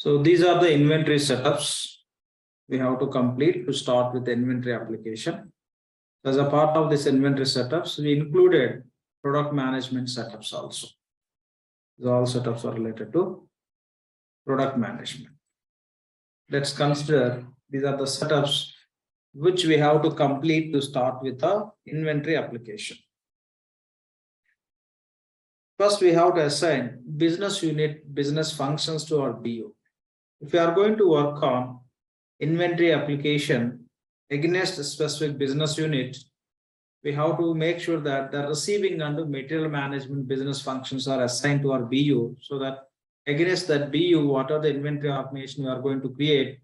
So these are the inventory setups we have to complete to start with the inventory application. As a part of this inventory setups, we included product management setups also. All setups are related to product management. Let's consider these are the setups which we have to complete to start with the inventory application. First, we have to assign business unit, business functions to our BU. If we are going to work on inventory application against a specific business unit, we have to make sure that the receiving and material management business functions are assigned to our BU, so that against that BU, what are the inventory organization we are going to create,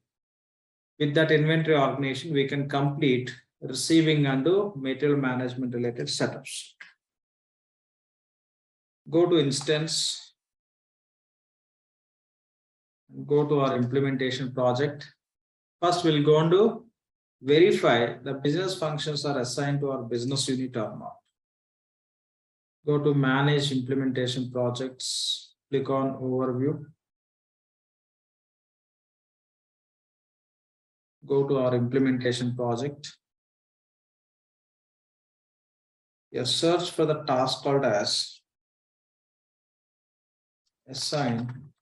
with that inventory organization, we can complete receiving and material management related setups. Go to instance, go to our implementation project. First, we'll go on to verify the business functions are assigned to our business unit or not. Go to manage implementation projects, click on overview. Go to our implementation project. Yes, search for the task called as assign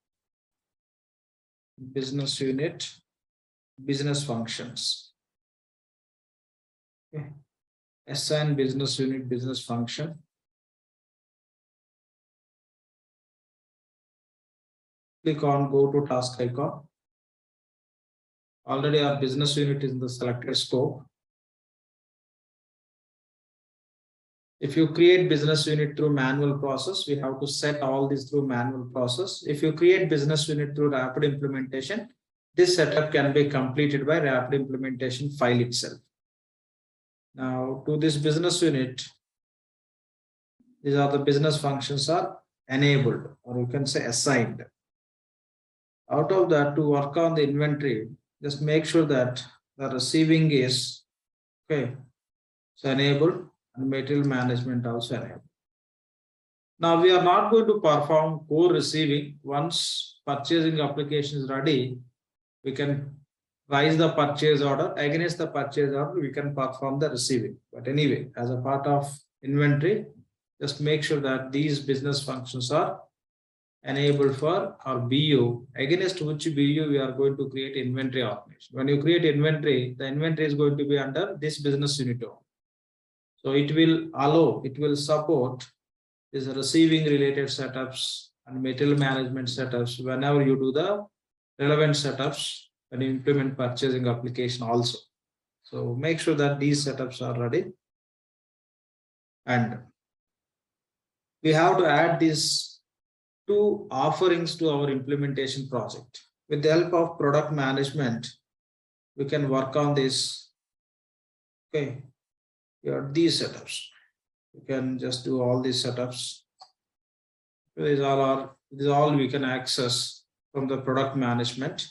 business unit, business functions. Okay. Assign business unit, business function. Click on go to task icon. Already our business unit is in the selected scope. If you create business unit through manual process, we have to set all this through manual process. If you create business unit through rapid implementation, this setup can be completed by rapid implementation file itself. Now to this business unit, these are the business functions are enabled, or you can say assigned. Out of that, to work on the inventory, just make sure that the receiving is okay. So enabled. And material management also enabled. Now we are not going to perform core receiving. Once purchasing application is ready, we can raise the purchase order. Against the purchase order, we can perform the receiving. But anyway, as a part of inventory, just make sure that these business functions are enabled for our BU, against which BU we are going to create inventory organization. When you create inventory, the inventory is going to be under this business unit. So it will allow, it will support this receiving related setups and material management setups whenever you do the relevant setups when you implement purchasing application also. So make sure that these setups are ready. And we have to add these two offerings to our implementation project. With the help of product management, we can work on this. Okay. Here these setups. You can just do all these setups. These all we can access from the product management.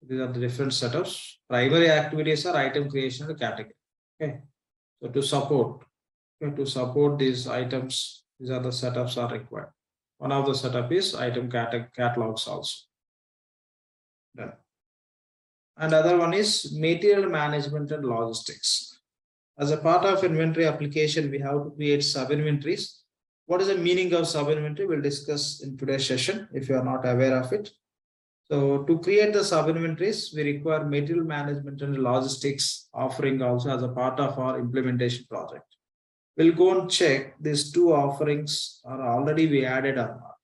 These are the different setups. Primary activities are item creation and category. Okay. So to support these items, these are the setups are required. One of the setup is item catalogs also. Done. And other one is material management and logistics. As a part of inventory application, we have to create sub-inventories. What is the meaning of sub-inventory? We'll discuss in today's session if you are not aware of it. So to create the sub-inventories, we require material management and logistics offering also as a part of our implementation project. We'll go and check these two offerings are already we added or not.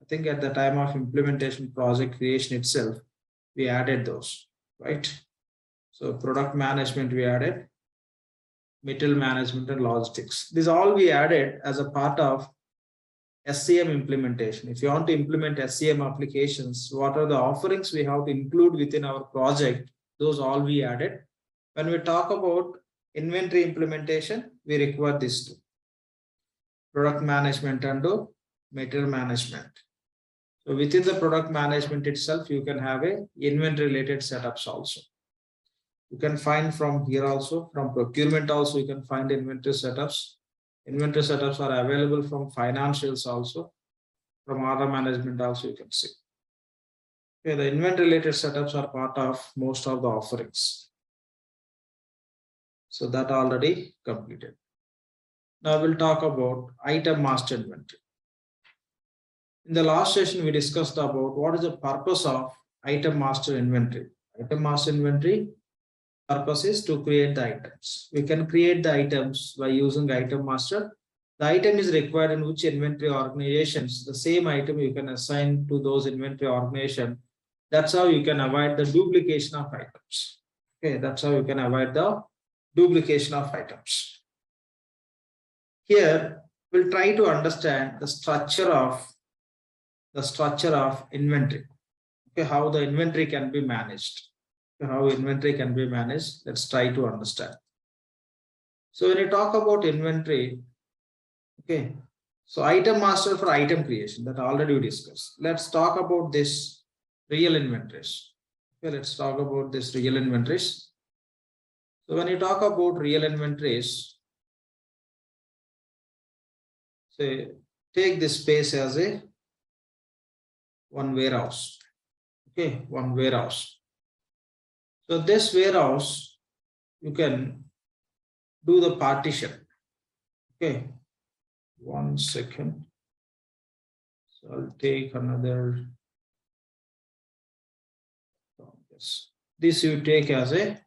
I think at the time of implementation project creation itself, we added those, right? So product management we added. Material management and logistics. These all we added as a part of SCM implementation. If you want to implement SCM applications, what are the offerings we have to include within our project? Those all we added. When we talk about inventory implementation, we require these two. Product management and material management. So within the product management itself, you can have a inventory related setups also. You can find from here also, from procurement also, you can find inventory setups. Inventory setups are available from financials also. From order management also you can see. Okay, the inventory related setups are part of most of the offerings. So that already completed. Now we'll talk about item master inventory. In the last session, we discussed about what is the purpose of item master inventory. Item master inventory purpose is to create the items. We can create the items by using item master. The item is required in which inventory organizations, the same item you can assign to those inventory organization. That's how you can avoid the duplication of items. Okay, that's how you can avoid the duplication of items. Here, we'll try to understand the structure of inventory. Okay, how the inventory can be managed. How inventory can be managed. Let's try to understand. So when you talk about inventory, okay, so item master for item creation that already we discussed. Let's talk about this real inventories. Okay, let's talk about this real inventories. So when you talk about real inventories, say take this space as a one warehouse. Okay, one warehouse. So this warehouse, you can do the partition. Okay, 1 second. So I'll take another. This you take as a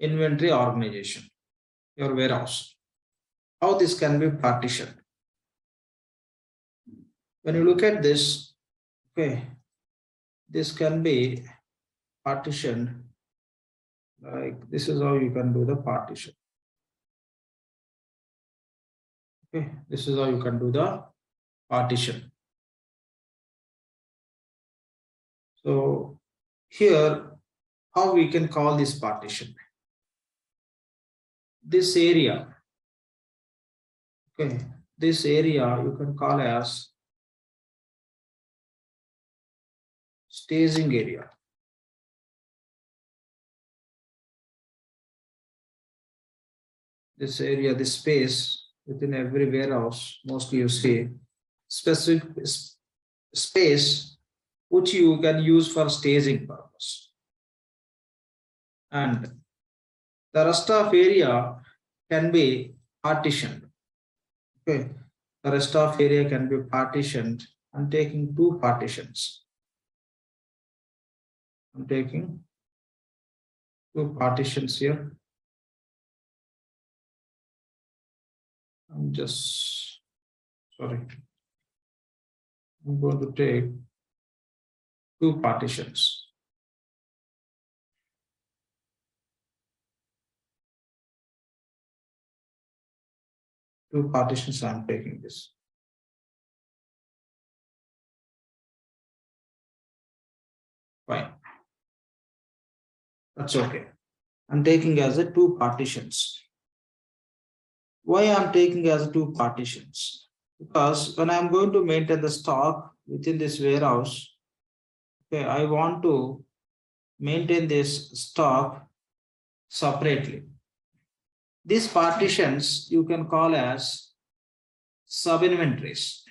inventory organization, your warehouse. How this can be partitioned? When you look at this, okay, this can be partitioned like this is how you can do the partition. Okay, this is how you can do the partition. So here, how we can call this partition? This area, okay, this area you can call as staging area. This area, this space within every warehouse, mostly you see specific space which you can use for staging purpose. And the rest of area can be partitioned. Okay, the rest of area can be partitioned. I'm taking two partitions. I'm taking two partitions here. I'm just sorry. I'm going to take two partitions. Two partitions, I'm taking this. Fine. That's okay. I'm taking as a two partitions. Why I'm taking as two partitions? Because when I'm going to maintain the stock within this warehouse, okay, I want to maintain this stock separately. These partitions you can call as sub-inventories.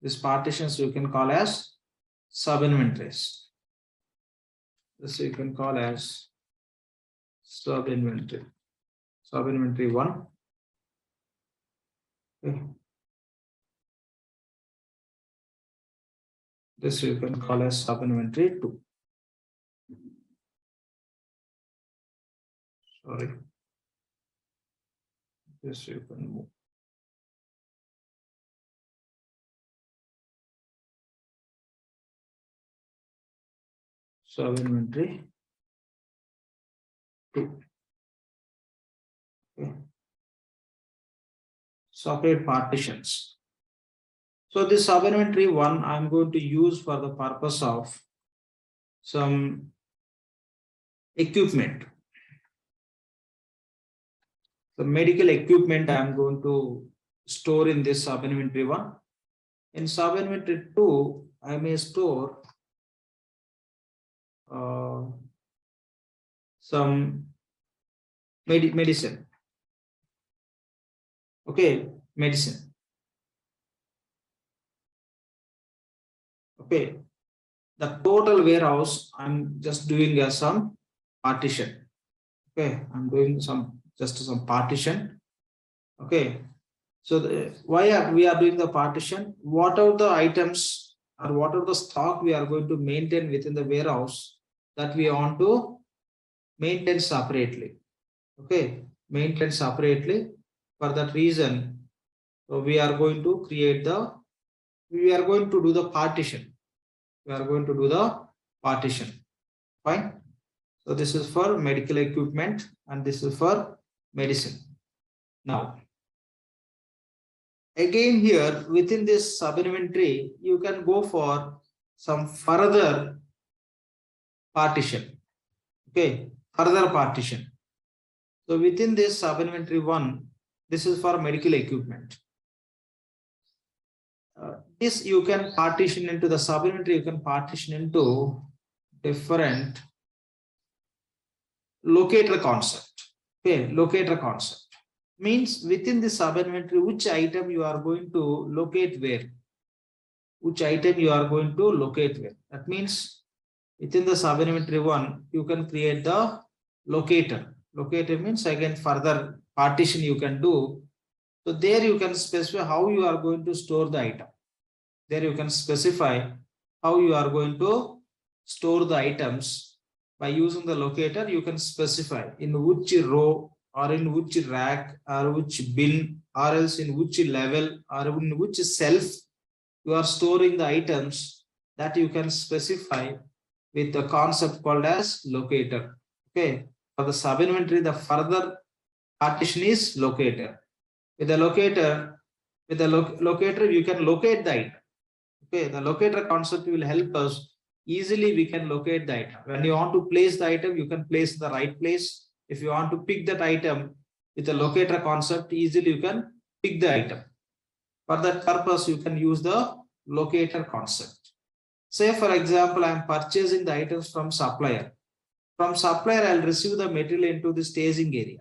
These partitions you can call as sub-inventories. This you can call as sub-inventory. Sub-inventory 1. Okay. This you can call as sub-inventory 2. Sorry. This you can move. Sub-inventory 2. Okay. Separate partitions. So this sub-inventory 1 I'm going to use for the purpose of some equipment. The medical equipment I'm going to store in this sub-inventory 1. In sub-inventory 2, I may store some medicine. Okay, medicine. Okay, the total warehouse, I'm just doing some partition. Okay, I'm doing just some partition. Okay, so why we are doing the partition? What are the items or what are the stock we are going to maintain within the warehouse that we want to maintain separately? Okay, maintain separately. For that reason, so we are going to do the partition. We are going to do the partition. Fine. So this is for medical equipment and this is for medicine. Now, again here within this sub-inventory, you can go for some further partition. Okay, further partition. So within this sub-inventory 1, this is for medical equipment. This you can partition into the sub-inventory, you can partition into different locator concept. Okay, locator concept means within the sub-inventory, which item you are going to locate where? Which item you are going to locate where? That means within the sub-inventory 1, you can create the locator. Locator means again further partition you can do. So there you can specify how you are going to store the item. There you can specify how you are going to store the items. By using the locator, you can specify in which row or in which rack or which bin or else in which level or in which shelf you are storing the items, that you can specify with the concept called as locator. Okay, for the sub-inventory, the further partition is locator. With the locator, locator, you can locate the item. Okay, the locator concept will help us easily. We can locate the item. When you want to place the item, you can place in the right place. If you want to pick that item with the locator concept, easily you can pick the item. For that purpose, you can use the locator concept. Say, for example, I am purchasing the items from supplier. From supplier, I'll receive the material into the staging area.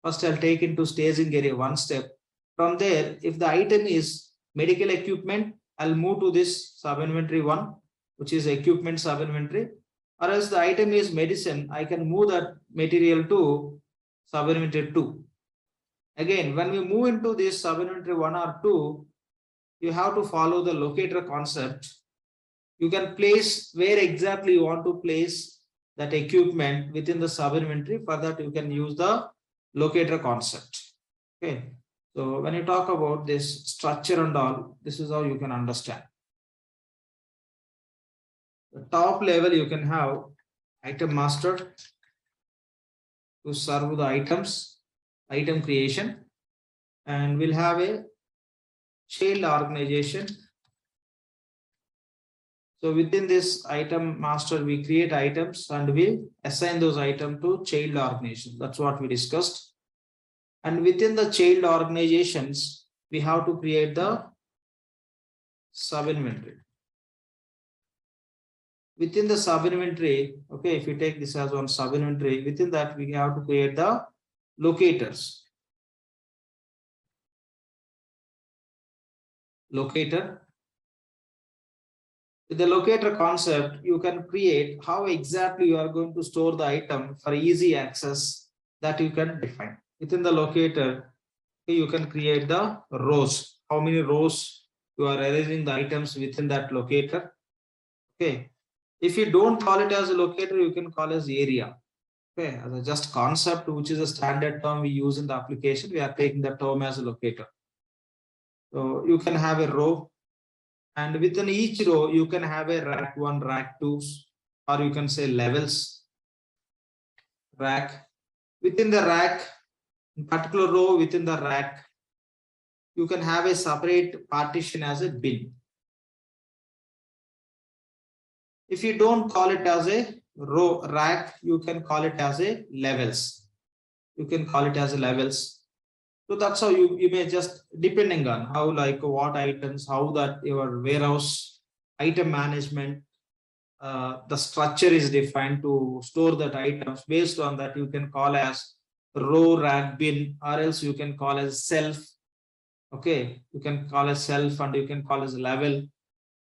First, I'll take into staging area one step. From there, if the item is medical equipment, I'll move to this sub-inventory 1, which is equipment sub-inventory. Or else the item is medicine, I can move that material to sub-inventory 2. Again, when we move into this sub-inventory 1 or 2, you have to follow the locator concept. You can place where exactly you want to place that equipment within the sub-inventory. For that, you can use the locator concept. Okay. So when you talk about this structure and all, this is how you can understand. The top level, you can have item master to serve the items, item creation, and we'll have a child organization. So within this item master, we create items and we assign those items to child organization. That's what we discussed. And within the child organizations, we have to create the sub-inventory. Within the sub-inventory, okay, if you take this as one sub-inventory, within that we have to create the locators. Locator. With the locator concept, you can create how exactly you are going to store the item for easy access, that you can define. Within the locator, you can create the rows. How many rows you are arranging the items within that locator. Okay. If you don't call it as a locator, you can call it as area. Okay. As a just concept, which is a standard term we use in the application, we are taking the term as a locator. So you can have a row, and within each row, you can have a rack 1, rack 2, or you can say levels. Rack. Within the rack, in particular row within the rack, you can have a separate partition as a bin. If you don't call it as a row rack, you can call it as a levels. You can call it as a levels. So that's how you may just, depending on how, like what items, how that your warehouse item management, the structure is defined to store that items. Based on that, you can call as row, rack, bin, or else you can call as self. Okay, you can call as self, and you can call as level.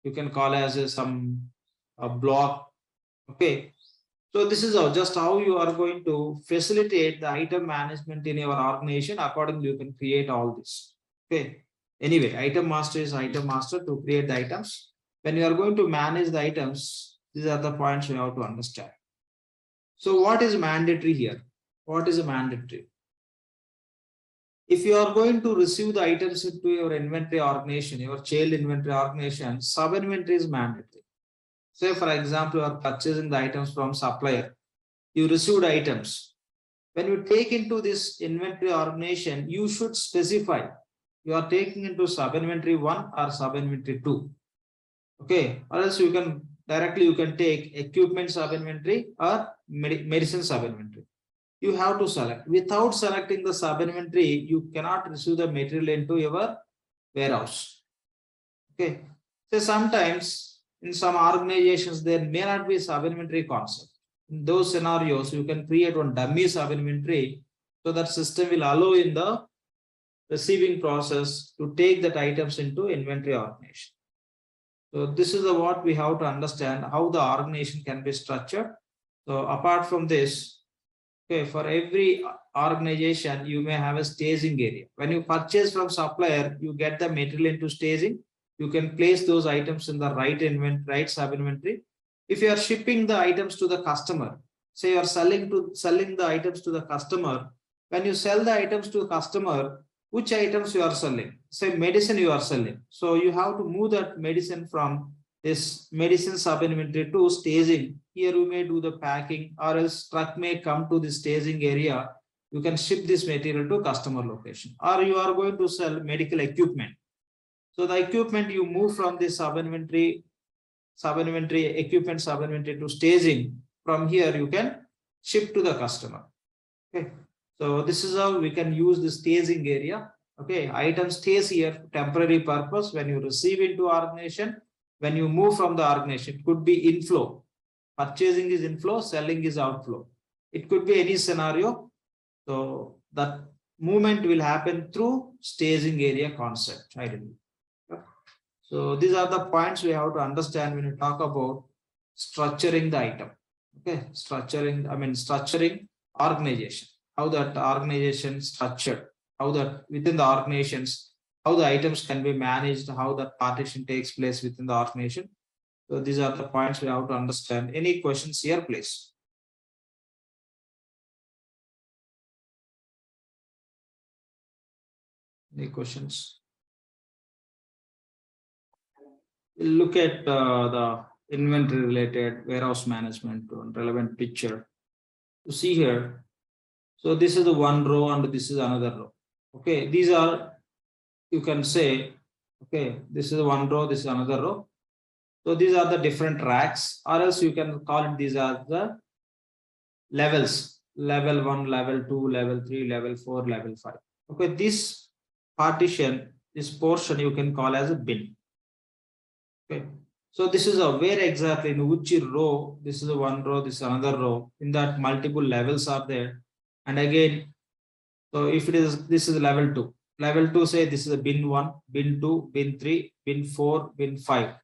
You can call as some a block. Okay. So this is just how you are going to facilitate the item management in your organization. Accordingly, you can create all this. Okay. Anyway, item master is item master to create the items. When you are going to manage the items, these are the points you have to understand. So what is mandatory here? What is a mandatory? If you are going to receive the items into your inventory organization, your child inventory organization, sub-inventory is mandatory. Say, for example, you are purchasing the items from supplier. You received items. When you take into this inventory organization, you should specify you are taking into sub-inventory 1 or sub-inventory 2. Okay, or else you can directly you can take equipment sub-inventory or medicine sub-inventory. You have to select. Without selecting the sub-inventory, you cannot receive the material into your warehouse. Okay, so sometimes in some organizations there may not be sub-inventory concept. In those scenarios, you can create one dummy sub-inventory so that system will allow in the receiving process to take that items into inventory organization. So this is what we have to understand how the organization can be structured. So apart from this, okay, for every organization, you may have a staging area. When you purchase from supplier, you get the material into staging. You can place those items in the right sub-inventory. If you are shipping the items to the customer, say you are selling the items to the customer, when you sell the items to the customer, which items you are selling? Say medicine you are selling. So you have to move that medicine from this medicine sub-inventory to staging. Here you may do the packing, or else truck may come to the staging area. You can ship this material to customer location, or you are going to sell medical equipment. So the equipment you move from the sub-inventory equipment sub-inventory to staging. From here you can ship to the customer. Okay. So this is how we can use the staging area. Okay, item stays here temporary purpose. When you receive into organization, when you move from the organization, it could be inflow. Purchasing is inflow, selling is outflow. It could be any scenario. So that movement will happen through staging area concept. So these are the points we have to understand when you talk about structuring the item. Okay, structuring organization. How that organization structured, how that within the organizations, how the items can be managed, how the partition takes place within the organization. So these are the points we have to understand. Any questions here, please? Any questions? We'll look at the inventory related warehouse management relevant picture. You see here. So this is the one row and this is another row. Okay, these are, you can say, okay, this is one row, this is another row. So these are the different racks, or else you can call it these are the levels, level 1, level 2, level 3, level 4, level 5. Okay, this partition, this portion you can call as a bin. Okay, so this is a where exactly in which row, this is a one row, this is another row, in that multiple levels are there. And again, so if it is, this is level 2. Level 2, say this is a bin 1, bin 2, bin 3, bin 4, bin 5.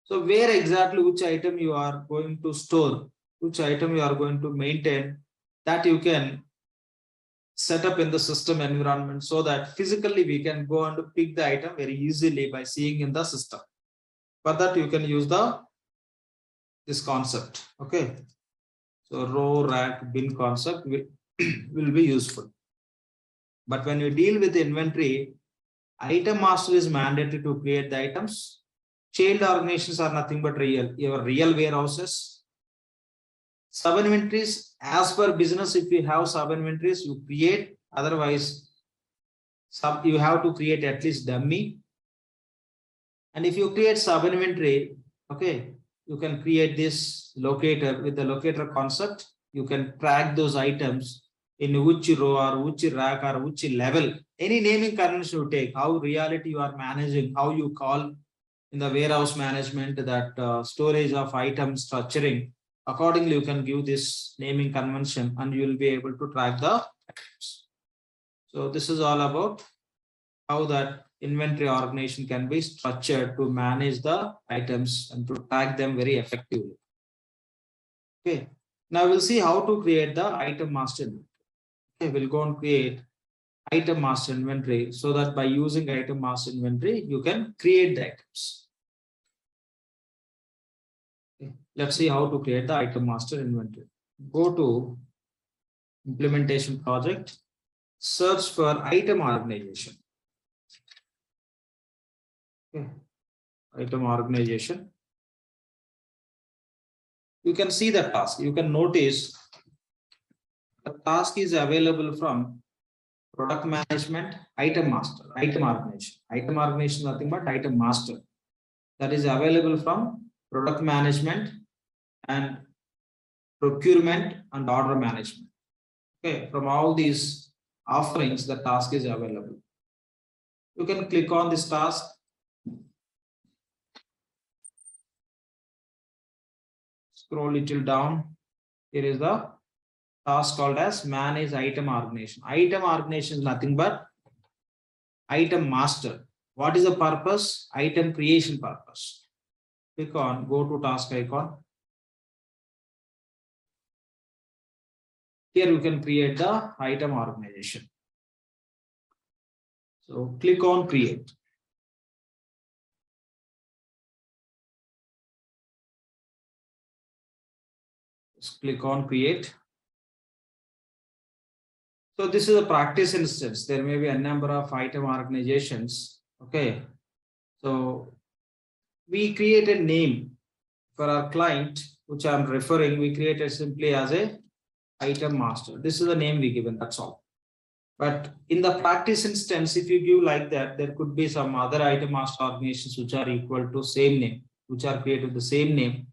So where exactly which item you are going to store, which item you are going to maintain, that you can set up in the system environment so that physically we can go and pick the item very easily by seeing in the system. For that you can use this concept. Okay. So row, rack, bin concept will be useful. But when you deal with inventory, item master is mandatory to create the items. Child organizations are nothing but your real warehouses. Sub-inventories, as per business, if you have sub-inventories, you create. Otherwise, you have to create at least dummy. And if you create sub-inventory, okay, you can create this locator with the locator concept. You can track those items in which row or which rack or which level. Any naming convention you take, how reality you are managing, how you call in the warehouse management that storage of items structuring. Accordingly, you can give this naming convention and you will be able to track the items. So this is all about how that inventory organization can be structured to manage the items and to track them very effectively. Okay, now we'll see how to create the item master inventory. Okay, we'll go and create item master inventory so that by using item master inventory, you can create the items. Okay, let's see how to create the item master inventory. Go to implementation project, search for item organization. Okay. Item organization. You can see the task. You can notice the task is available from product management, item master, item organization. Item organization is nothing but item master. That is available from product management and procurement and order management. Okay, from all these offerings, the task is available. You can click on this task. Scroll little down. Here is the task called as manage item organization. Item organization is nothing but item master. What is the purpose? Item creation purpose. Click on, go to task icon. Here you can create the item organization. So click on create. Just click on create. So this is a practice instance. There may be a number of item organizations. Okay. So we create a name for our client, which I'm referring. We created simply as a item master. This is the name we given. That's all. But in the practice instance, if you give like that, there could be some other item master organizations which are equal to same name, which are created with the same name.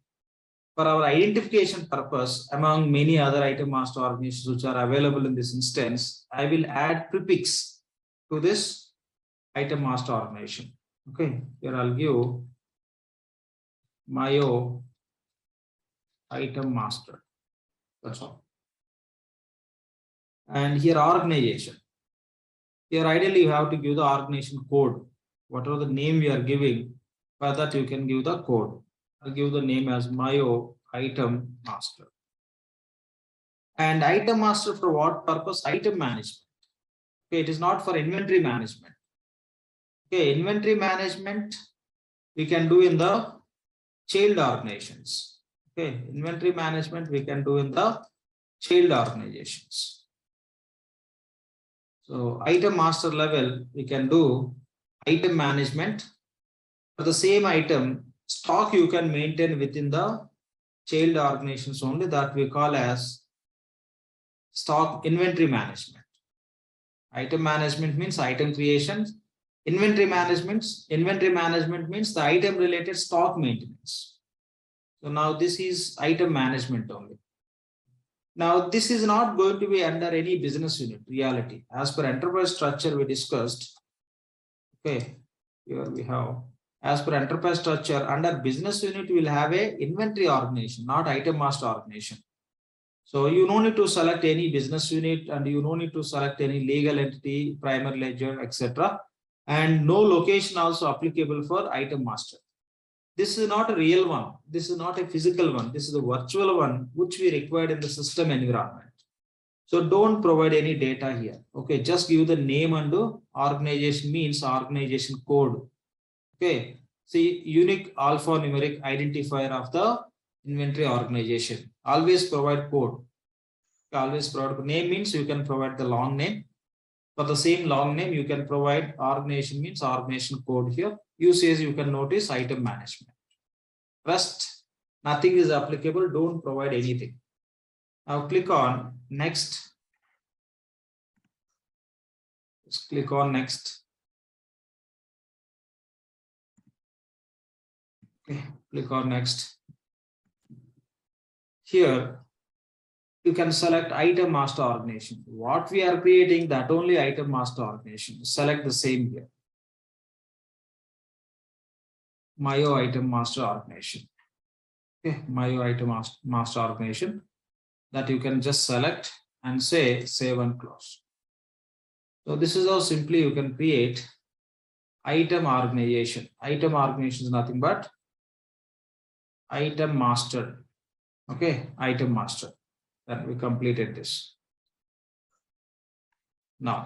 For our identification purpose, among many other item master organizations which are available in this instance, I will add prefix to this item master organization. Okay, here I'll give Mayo item master. That's all. And here organization. Here ideally you have to give the organization code. Whatever the name we are giving, for that you can give the code. I'll give the name as Mayo item master. And item master for what purpose? Item management. Okay, it is not for inventory management. Okay, inventory management we can do in the child organizations. Okay, inventory management we can do in the child organizations. So item master level, we can do item management. For the same item, stock you can maintain within the child organizations only, that we call as stock inventory management. Item management means item creation. Inventory management means the item related stock maintenance. So now this is item management only. Now, this is not going to be under any business unit reality. As per enterprise structure we discussed, okay, here we have, as per enterprise structure, under business unit, we will have a inventory organization, not item master organization. So you don't need to select any business unit and you don't need to select any legal entity, primary ledger, etc. And no location also applicable for item master. This is not a real one. This is not a physical one. This is a virtual one, which we required in the system environment. So don't provide any data here. Okay, just give the name and the organization means organization code. Okay, see unique alphanumeric identifier of the inventory organization. Always provide code. Always provide name means you can provide the long name. For the same long name, you can provide organization means organization code here. Usage you can notice item management. Rest, nothing is applicable. Don't provide anything. Now click on next. Just click on next. Okay, click on next. Here you can select item master organization. What we are creating, that only item master organization. Select the same here. Mayo item master organization. Okay, Mayo item master organization, that you can just select and say save and close. So this is how simply you can create item organization. Item organization is nothing but item master. Okay, item master. Then we completed this. Now,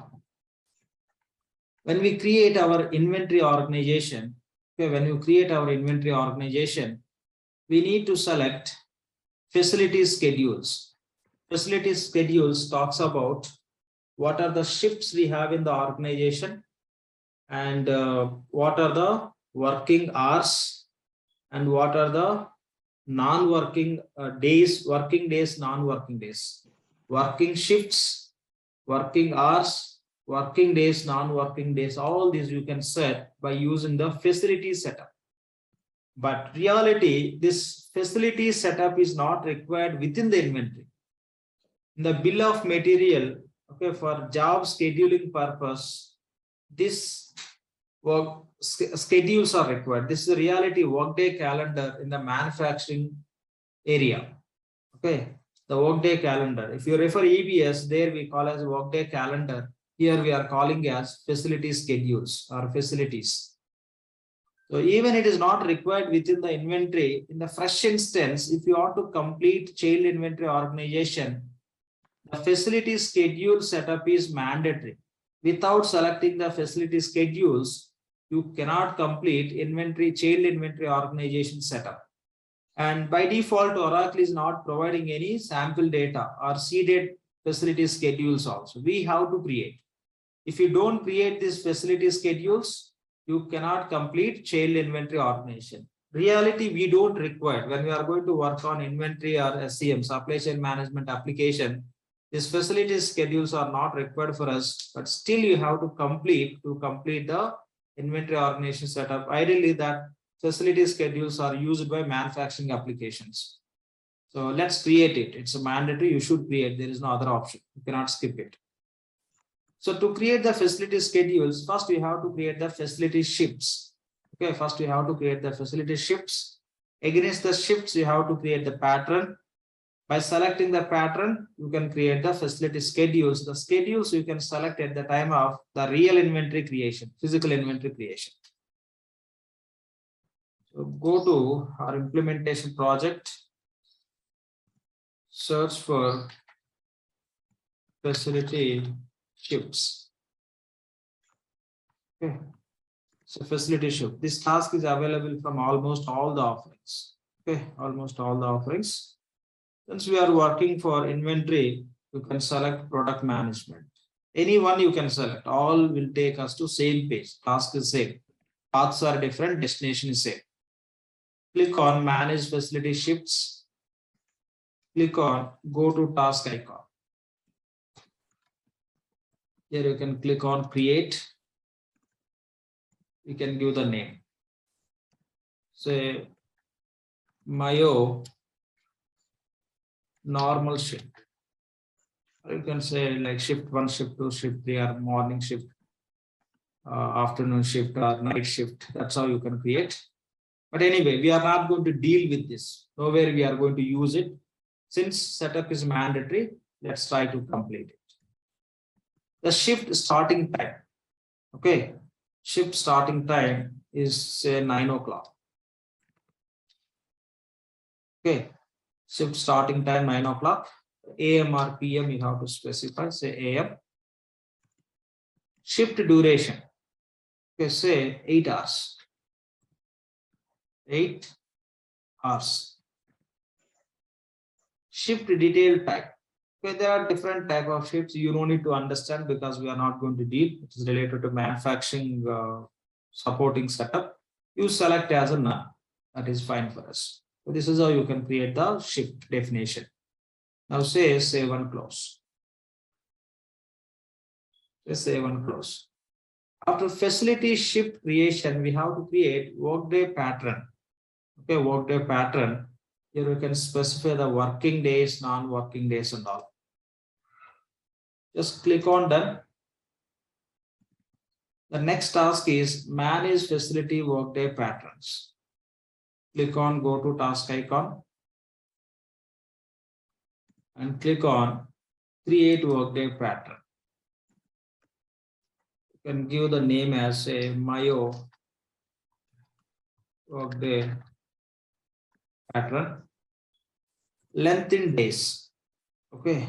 when we create our inventory organization, okay, when you create our inventory organization, we need to select facility schedules. Facility schedules talks about what are the shifts we have in the organization and what are the working hours and what are the non-working days, working days, non-working days, working shifts, working hours, working days, non-working days. All these you can set by using the facility setup. But reality, this facility setup is not required within the inventory. In the bill of material, okay, for job scheduling purpose, this work schedules are required. This is the reality Workday calendar in the manufacturing area. Okay, the Workday calendar. If you refer EBS, there we call as Workday calendar. Here we are calling as facility schedules or facilities. So even it is not required within the inventory. In the fresh instance, if you want to complete child inventory organization, the facility schedule setup is mandatory. Without selecting the facility schedules, you cannot complete child inventory organization setup. And by default, Oracle is not providing any sample data or seeded facility schedules also. We have to create. If you don't create these facility schedules, you cannot complete child inventory organization. Reality, we don't require when we are going to work on inventory or SCM, supply chain management application. These facility schedules are not required for us, but still you have to complete the inventory organization setup. Ideally, that facility schedules are used by manufacturing applications. So let's create it. It's a mandatory. You should create. There is no other option. You cannot skip it. So to create the facility schedules, first we have to create the facility shifts. Okay, first we have to create the facility shifts. Against the shifts, you have to create the pattern. By selecting the pattern, you can create the facility schedules. The schedules you can select at the time of the real inventory creation, physical inventory creation. So go to our implementation project, search for facility shifts. Okay. So facility shift. This task is available from almost all the offerings. Okay, almost all the offerings. Since we are working for inventory, you can select product management. Any one you can select. All will take us to same page. Task is same. Paths are different. Destination is same. Click on manage facility shifts. Click on go to task icon. Here you can click on create. You can give the name. Say Mayo normal shift. Or you can say like shift 1, shift 2, shift 3, or morning shift, afternoon shift, or night shift. That's how you can create. But anyway, we are not going to deal with this. Nowhere we are going to use it. Since setup is mandatory, let's try to complete it. The shift starting time. Okay. Shift starting time is say 9 o'clock. Okay. Shift starting time 9 o'clock. AM or PM you have to specify, say AM. Shift duration. Okay, say 8 hours. 8 hours. Shift detail type. Okay, there are different type of shifts. You don't need to understand because we are not going to deal. It is related to manufacturing supporting setup. You select as a none. That is fine for us. So this is how you can create the shift definition. Now say save and close. Save and close. After facility shift creation, we have to create Workday pattern. Okay, Workday pattern. Here we can specify the working days, non-working days, and all. Just click on done. The next task is manage facility Workday patterns. Click on go to task icon and click on create Workday pattern. can give the name as a Mayo Workday pattern. Length in days. Okay.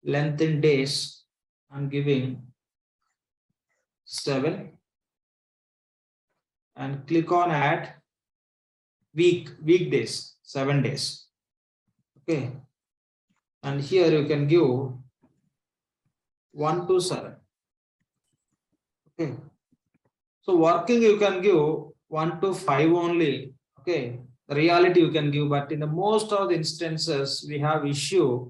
Length in days. I'm giving 7. And click on add weekdays, 7 days. Okay. And here you can give 1 to 7. Okay. So working you can give 1 to 5 only. Okay. The reality you can give, but in the most of the instances we have issue,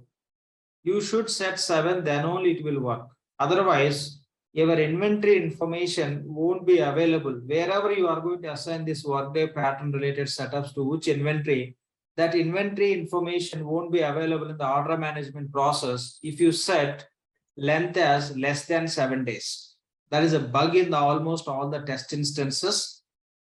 you should set 7, then only it will work. Otherwise, your inventory information won't be available. Wherever you are going to assign this Workday pattern related setups to which inventory, that inventory information won't be available in the order management process if you set length as less than 7 days. That is a bug in the almost all the test instances.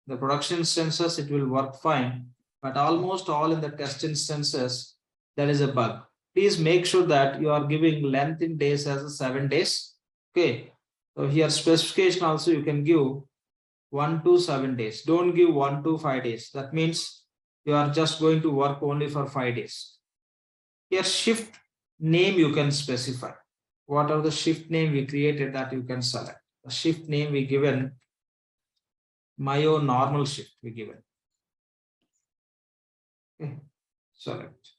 The production instances, it will work fine, but almost all in the test instances, there is a bug. Please make sure that you are giving length in days as a 7 days. Okay. So here specification also you can give 1 to 7 days. Don't give 1 to 5 days. That means you are just going to work only for 5 days. Here shift name you can specify. What are the shift name we created that you can select. The shift name we given Mayo normal shift we given. Okay. Select.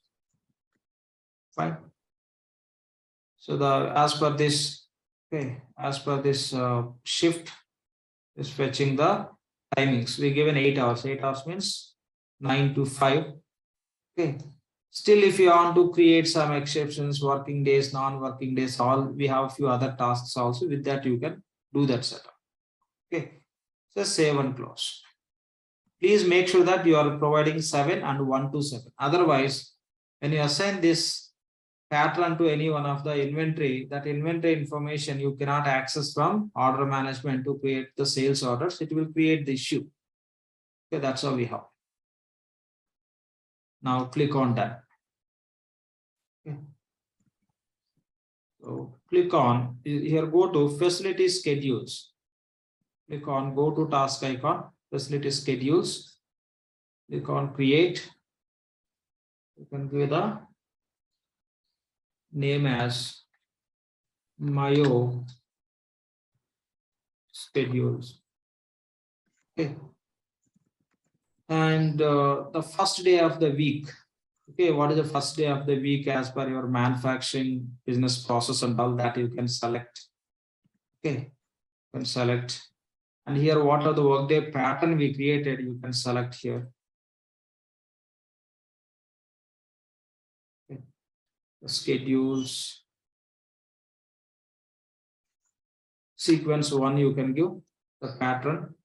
Fine. So as per this shift is fetching the timings. We given 8 hours. 8 hours means 9 to 5. Okay. Still, if you want to create some exceptions, working days, non-working days, all we have a few other tasks also. With that, you can do that setup. Okay. So save and close. Please make sure that you are providing 7 and 1 to 7. Otherwise, when you assign this pattern to any one of the inventory, that inventory information you cannot access from order management to create the sales orders. It will create the issue. Okay, that's how we have. Now click on that. Okay. So click on here, go to facility schedules. Click on go to task icon, facility schedules. Click on create. You can give the name as Mayo schedules. Okay. And the first day of the week. Okay, what is the first day of the week as per your manufacturing business process and all that you can select. Okay, you can select. And here, what are the Workday pattern we created, you can select here. Okay. The schedules. Sequence 1, you can give the pattern.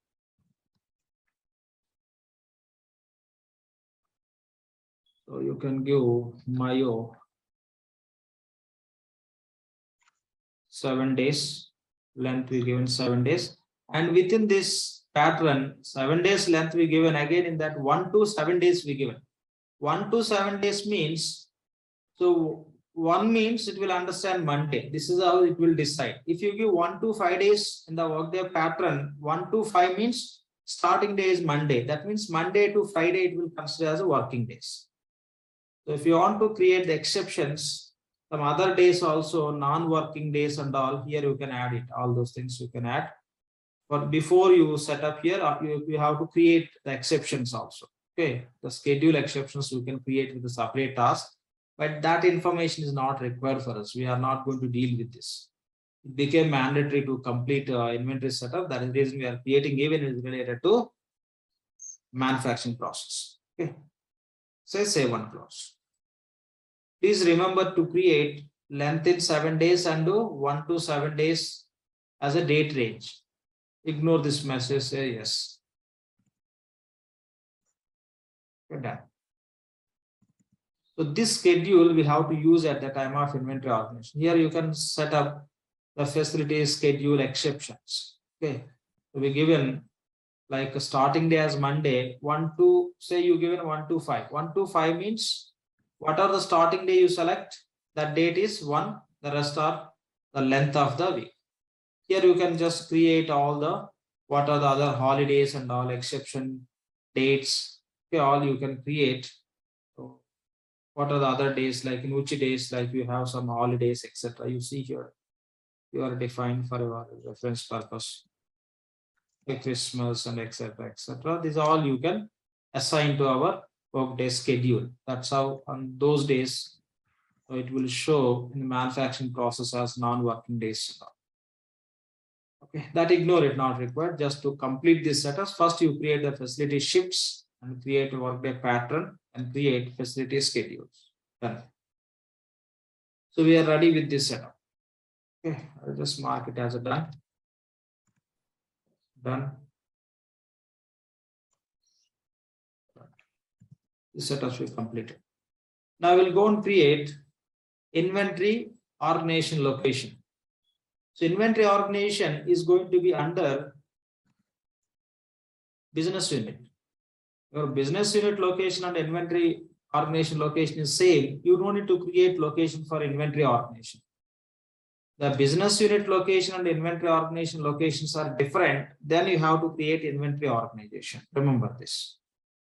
So you can give Mayo 7 days, length we given 7 days. And within this pattern, 7 days length we given, again in that 1 to 7 days we given. 1 to 7 days means, so 1 means it will understand Monday. This is how it will decide. If you give 1 to 5 days in the Workday pattern, 1 to 5 means starting day is Monday. That means Monday to Friday it will consider as a working days. So if you want to create the exceptions, some other days also, non-working days and all, here you can add it. All those things you can add. But before you set up here, you have to create the exceptions also. Okay, the schedule exceptions you can create with the separate task, but that information is not required for us. We are not going to deal with this. It became mandatory to complete inventory setup. That is the reason we are creating, even is related to manufacturing process. Okay, say save and close. Please remember to create length in 7 days and do 1 to 7 days as a date range. Ignore this message, say yes. Okay, done. So this schedule we have to use at the time of inventory organization. Here you can set up the facility schedule exceptions. Okay, so we given like a starting day as Monday, 1 to, say you given 1 to 5. 1 to 5 means what are the starting day you select? That date is 1, the rest are the length of the week. Here you can just create all the, what are the other holidays and all exception dates. Okay, all you can create. So what are the other days, like in which days, like you have some holidays, etc. You see here, you are defined for your reference purpose. Like Christmas and etc. etc. These all you can assign to our workday schedule. That's how on those days, so it will show in the manufacturing process as non-working days. Okay, that ignore it, not required. Just to complete this setup, first you create the facility shifts and create a workday pattern and create facility schedules. Done. So we are ready with this setup. Okay, I'll just mark it as a done. Done. This setup will be completed. Now we'll go and create inventory organization location. So inventory organization is going to be under business unit. Your business unit location and inventory organization location is same. You don't need to create location for inventory organization. The business unit location and inventory organization locations are different. Then you have to create inventory organization. Remember this.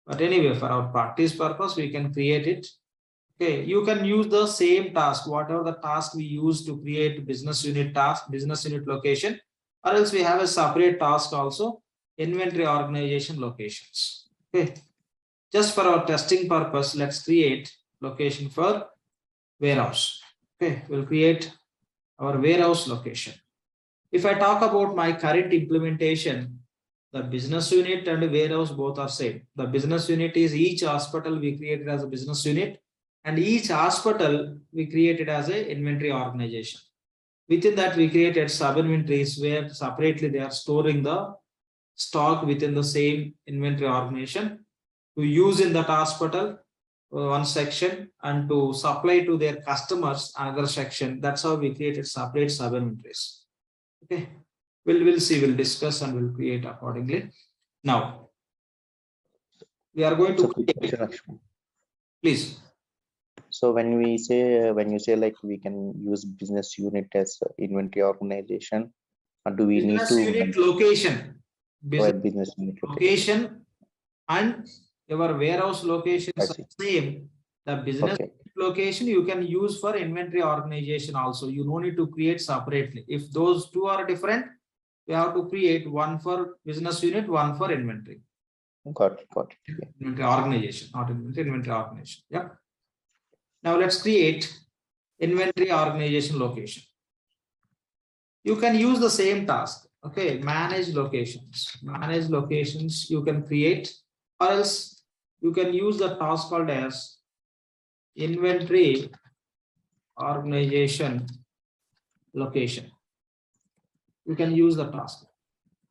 But anyway, for our practice purpose, we can create it. Okay, you can use the same task, whatever the task we use to create business unit task, business unit location, or else we have a separate task also, inventory organization locations. Okay, just for our testing purpose, let's create location for warehouse. Okay, we'll create our warehouse location. If I talk about my current implementation, the business unit and warehouse both are same. The business unit is each hospital we created as a business unit, and each hospital we created as a inventory organization. Within that, we created sub-inventories where separately they are storing the stock within the same inventory organization to use in that hospital, one section, and to supply to their customers another section. That's how we created separate sub-inventories. Okay, we'll see, we'll discuss and we'll create accordingly. Now we are going to create, please. So when you say like we can use business unit as inventory organization, or do we business need to unit location, business unit location and your warehouse locations are same. The business location you can use for inventory organization also. You don't need to create separately. If those two are different, you have to create one for business unit, one for inventory. Got it. Inventory organization, not inventory organization. Yeah. Now let's create inventory organization location. You can use the same task. Okay, manage locations. Manage locations you can create, or else you can use the task called as inventory organization location. You can use the task.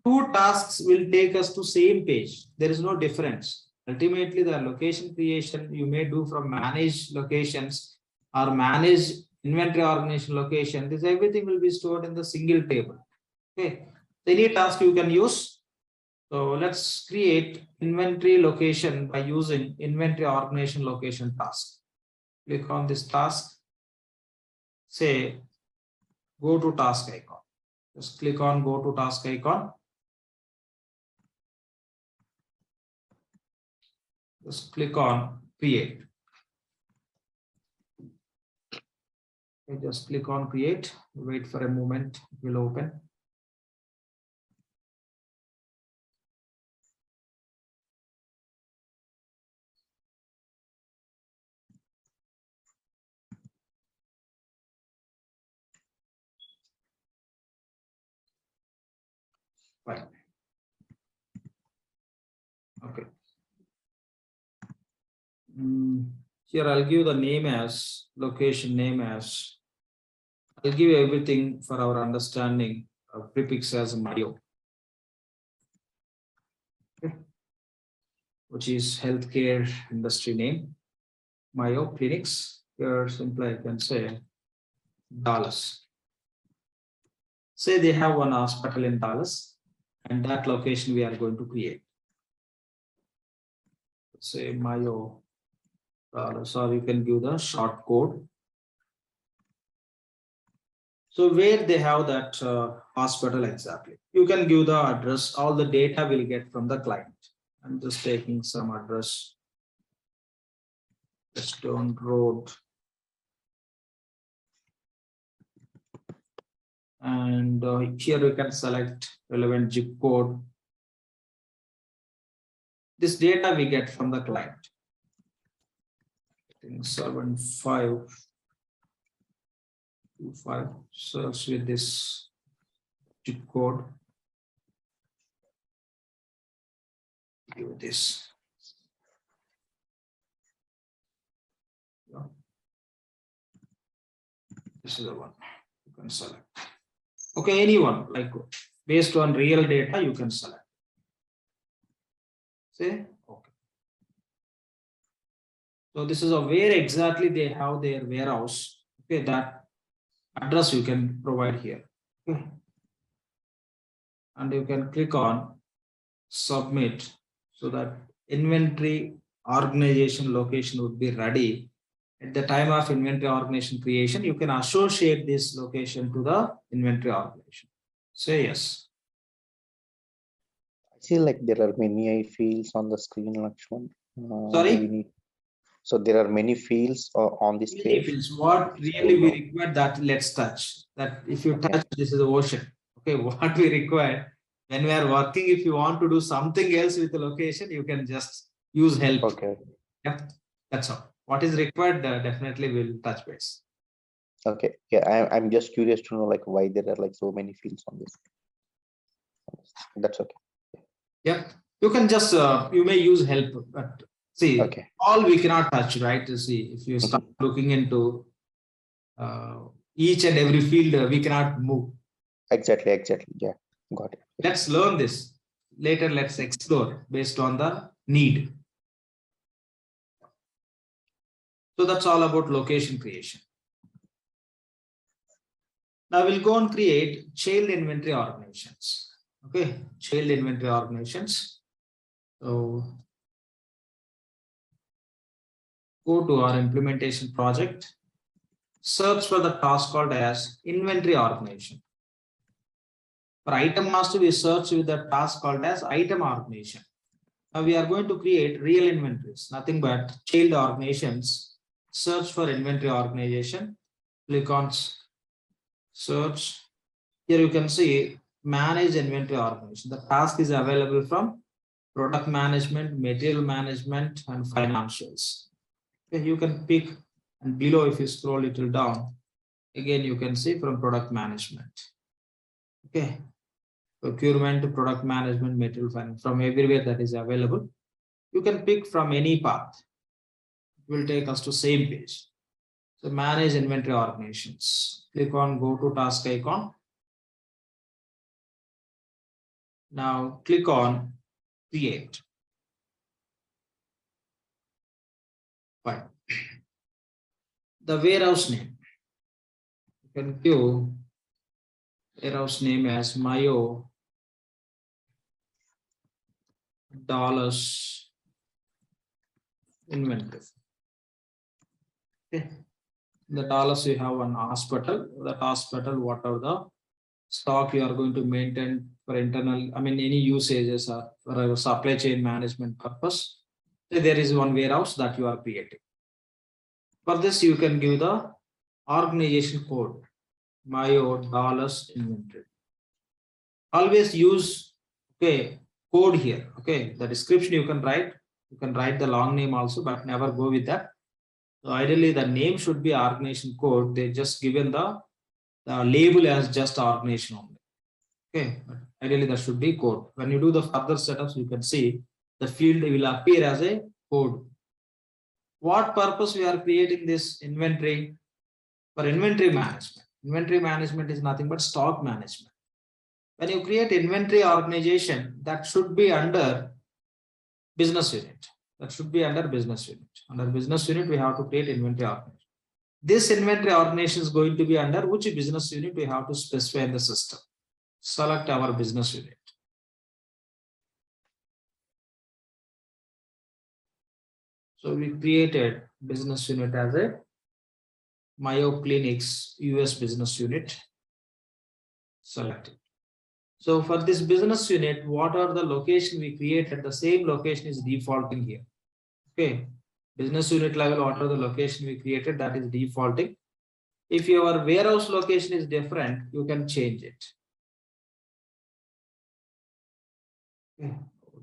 Two tasks will take us to same page. There is no difference. Ultimately, the location creation you may do from manage locations or manage inventory organization location. This everything will be stored in the single table. Okay, any task you can use. So let's create inventory location by using inventory organization location task. Click on this task. Say go to task icon. Just click on go to task icon. Just click on create. Okay, just click on create. Wait for a moment. It will open. Fine. Okay. Here I'll give the name as location name as. I'll give everything for our understanding of prefix as Mayo, okay, which is healthcare industry name. Mayo Clinics. Here simply I can say Dallas. Say they have one hospital in Dallas, and that location we are going to create. Say Mayo Dallas, or you can give the short code. So where they have that hospital exactly, you can give the address. All the data will get from the client. I'm just taking some address. Stone Road. And here you can select relevant zip code. This data we get from the client. 7525. Search with this zip code. Give this. Yeah. This is the one you can select. Okay, anyone, like based on real data, you can select. See, okay. So this is a where exactly they have their warehouse. Okay, that address you can provide here. Okay. And you can click on submit so that inventory organization location would be ready. At the time of inventory organization creation, you can associate this location to the inventory organization. Say yes. I see like there are many fields on the screen, Lakshman. Sorry? So there are many fields on this Many page. fields. What really we require, that let's touch. That if you touch, this is the ocean. Okay, what we require when we are working, if you want to do something else with the location, you can just use help. Okay. Yeah, that's all. What is required, definitely we'll touch base. Okay. Yeah, I'm just curious to know like why there are like so many fields on this. That's okay. Yeah, you can just you may use help, but see, okay. All we cannot touch, right? To see if you start looking into each and every field, we cannot move. Exactly. Yeah, got it. Let's learn this later. Let's explore based on the need. So that's all about location creation. Now we'll go and create child inventory organizations. Okay, child inventory organizations. So go to our implementation project, search for the task called as inventory organization. For item master, we search with the task called as item organization. Now we are going to create real inventories, nothing but child organizations. Search for inventory organization, click on search. Here you can see manage inventory organization. The task is available from product management, material management, and financials. Okay, you can pick, and below if you scroll a little down, again you can see from product management. Okay, procurement to product management, material finance, from everywhere that is available. You can pick from any path. It will take us to same page. So manage inventory organizations. Click on go to task icon. Now click on create. Fine. The warehouse name. You can give warehouse name as Mayo dollars inventory. Okay. In the dollars you have one hospital. That hospital, whatever the stock you are going to maintain for internal, I mean any usages or for a supply chain management purpose. So there is one warehouse that you are creating. For this, you can give the organization code, Mayo dollars inventory. Always use code here. Okay, the description you can write. You can write the long name also, but never go with that. So ideally, the name should be organization code. They just given the label as just organization only. Okay, but ideally that should be code. When you do the further setups, you can see the field will appear as a code. What purpose we are creating this inventory? For inventory management. Inventory management is nothing but stock management. When you create inventory organization, that should be under business unit. That should be under business unit. Under business unit, we have to create inventory organization. This inventory organization is going to be under which business unit we have to specify in the system. Select our business unit. So we created business unit as a Mayo Clinics US business unit. Select it. So for this business unit, what are the location we created? The same location is defaulting here. Okay. Business unit level, what are the location we created? That is defaulting. If your warehouse location is different, you can change it. Okay.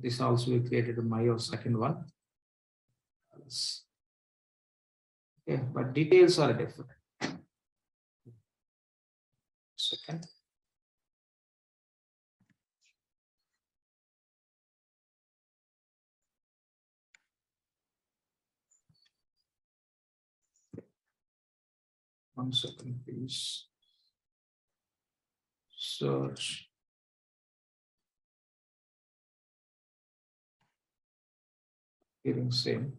This also we created in my second one. Okay, but details are different. Second. One second, please. Search. Getting same.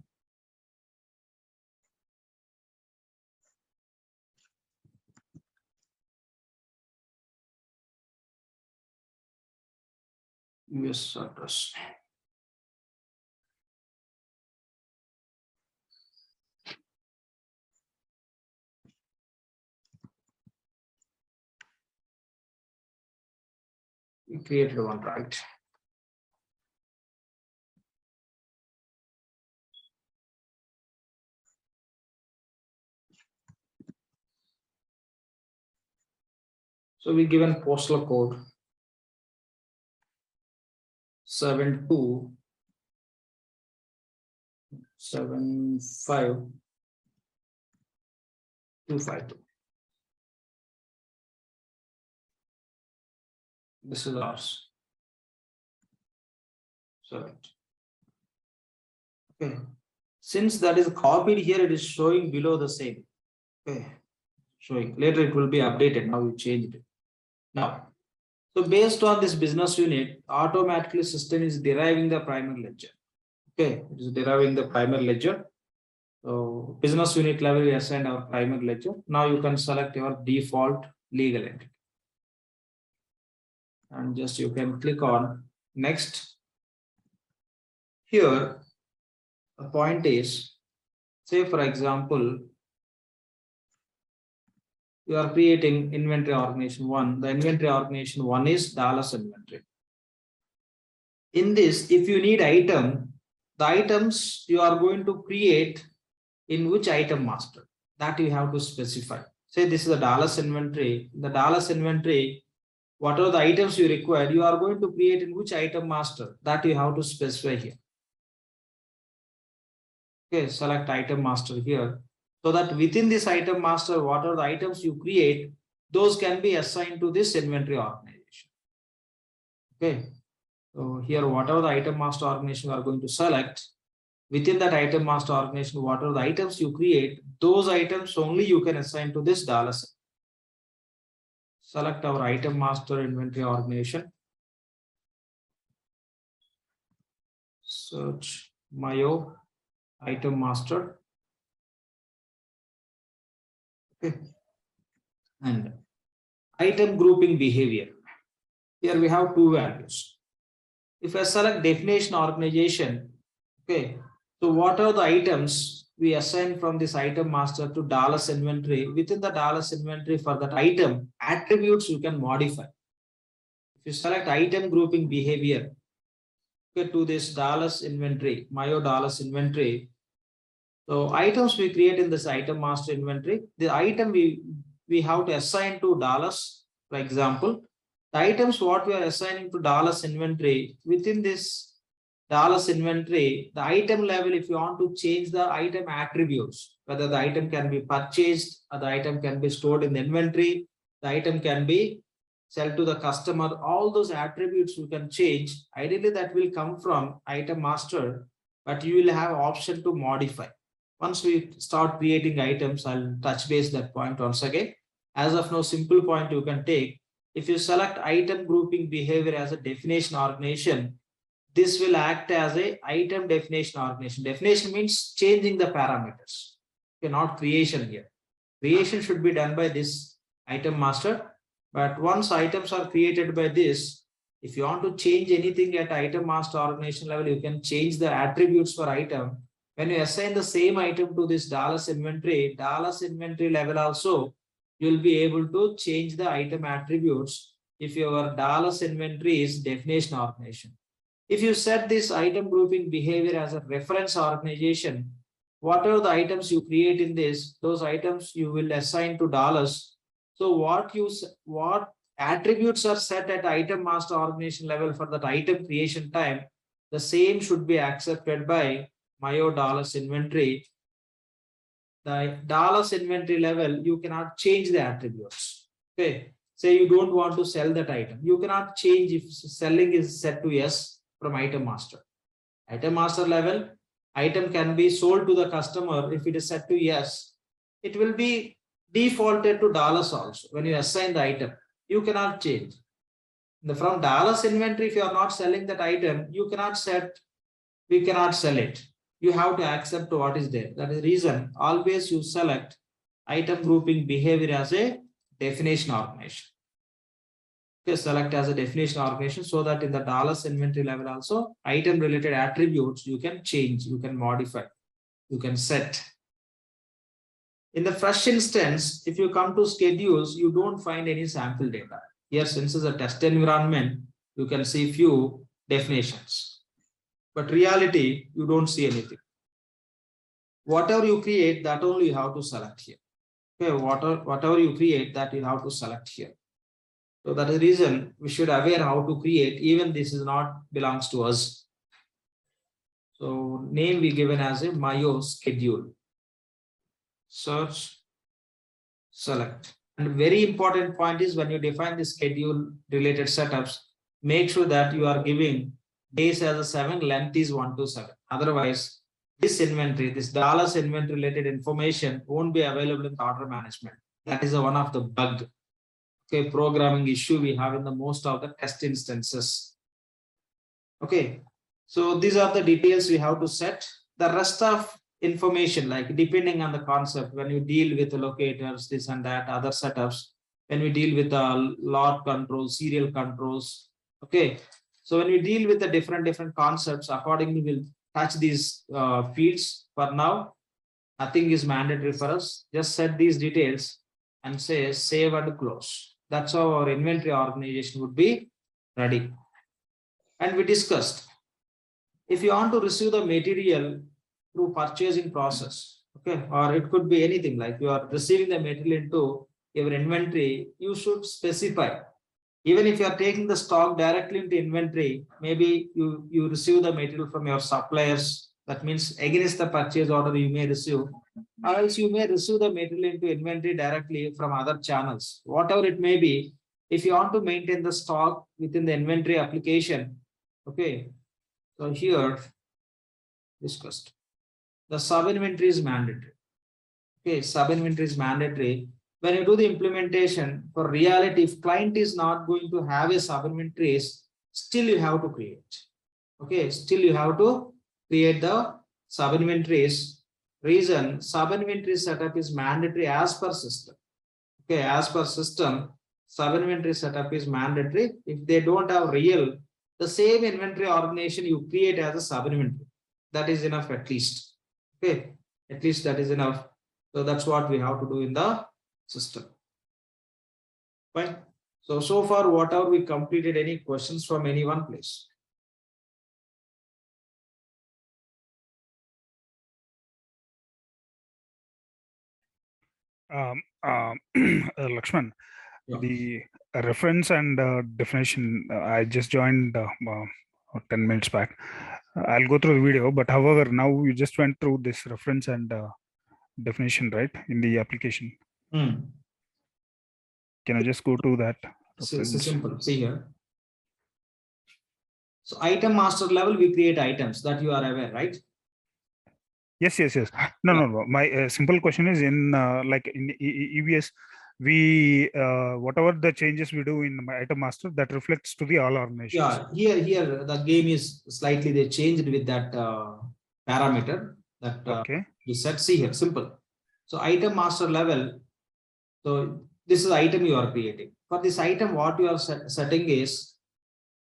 US address. We created one, right? So we given postal code 7275252. This is ours. Select. Okay. Since that is copied here, it is showing below the same. Okay. Showing later it will be updated. Now we changed it. Now, so based on this business unit, automatically system is deriving the primary ledger. Okay, it is deriving the primary ledger. So business unit level, we assign our primary ledger. Now you can select your default legal entity. And just you can click on next. Here, the point is, say for example, you are creating inventory organization 1. The inventory organization 1 is Dallas inventory. In this, if you need item, the items you are going to create in which item master, that you have to specify. Say this is a Dallas inventory. The Dallas inventory, what are the items you require, you are going to create in which item master, that you have to specify here. Okay, select item master here. So that within this item master, what are the items you create, those can be assigned to this inventory organization. Okay, so here, whatever the item master organization you are going to select, within that item master organization, what are the items you create, those items only you can assign to this Dallas. Select our item master inventory organization. Search Mayo item master. Okay. And item grouping behavior. Here we have two values. If I select definition organization, okay, so what are the items we assign from this item master to Dallas inventory? Within the Dallas inventory for that item, attributes you can modify. If you select item grouping behavior, okay, to this Dallas inventory, Mayo Dallas inventory. So items we create in this item master inventory, the item we have to assign to Dallas, for example, the items what we are assigning to Dallas inventory, within this Dallas inventory, the item level, if you want to change the item attributes, whether the item can be purchased or the item can be stored in the inventory, the item can be sold to the customer, all those attributes you can change. Ideally, that will come from item master, but you will have option to modify. Once we start creating items, I'll touch base that point once again. As of now, simple point you can take. If you select item grouping behavior as a definition organization, this will act as a item definition organization. Definition means changing the parameters. Okay, not creation here. Creation should be done by this item master. But once items are created by this, if you want to change anything at item master organization level, you can change the attributes for item. When you assign the same item to this Dallas inventory level also, you will be able to change the item attributes if your dollars inventory is definition organization. If you set this item grouping behavior as a reference organization, whatever the items you create in this, those items you will assign to dollars. So what attributes are set at item master organization level for that item creation time, the same should be accepted by Mayo dollars inventory. The dollars inventory level, you cannot change the attributes. Okay, say you don't want to sell that item, you cannot change if selling is set to yes from item master. Item master level, item can be sold to the customer. If it is set to yes, it will be defaulted to dollars also. When you assign the item, you cannot change. From dollars inventory, if you are not selling that item, you cannot set, we cannot sell it. You have to accept what is there. That is the reason always you select item grouping behavior as a definition organization. Okay, select as a definition organization so that in the dollars inventory level also item related attributes you can change, you can modify, you can set. In the fresh instance, if you come to schedules, you don't find any sample data. Here, since it's a test environment, you can see few definitions. But reality, you don't see anything. Whatever you create, that only you have to select here. Okay, whatever you create, that you have to select here. So that is the reason we should aware how to create. Even this is not belongs to us. So name we given as a Mayo schedule. Search, select. And very important point is when you define the schedule related setups, make sure that you are giving days as a 7, length is 1 to 7. Otherwise, this inventory, this dollars inventory related information won't be available in the order management. That is one of the bug, okay, programming issue we have in the most of the test instances. Okay, so these are the details we have to set. The rest of information, like depending on the concept, when you deal with the locators, this and that, other setups, when we deal with the lot controls, serial controls. Okay, so when we deal with the different concepts, accordingly we'll touch these fields. For now, nothing is mandatory for us. Just set these details and say save and close. That's how our inventory organization would be ready. And we discussed, if you want to receive the material through purchasing process, okay, or it could be anything, like you are receiving the material into your inventory, you should specify. Even if you are taking the stock directly into inventory, maybe you receive the material from your suppliers. That means against the purchase order you may receive, or else you may receive the material into inventory directly from other channels. Whatever it may be, if you want to maintain the stock within the inventory application, okay. So here discussed. The sub-inventory is mandatory. Okay, sub-inventory is mandatory. When you do the implementation, for reality, if client is not going to have a sub-inventories, still you have to create. Okay, still you have to create the sub-inventories. Reason, sub-inventory setup is mandatory as per system. Okay, as per system, sub-inventory setup is mandatory. If they don't have real, the same inventory organization you create as a sub-inventory. That is enough at least. Okay, at least that is enough. So that's what we have to do in the system. Fine. So far, whatever we completed, any questions from anyone, please? Lakshman, Yeah. the reference and definition, I just joined 10 minutes back. I'll go through the video, but however, now you just went through this reference and definition, right, in the application. Can I just go to that? So simple. See here. So item master level, we create items that you are aware, right? Yes. No. My simple question is in like in EBS, we whatever the changes we do in my item master, that reflects to the all organizations. Yeah, here the game is slightly they changed with that parameter that Okay. you set. See here, simple. So item master level. So this is item you are creating. For this item, what you are setting is,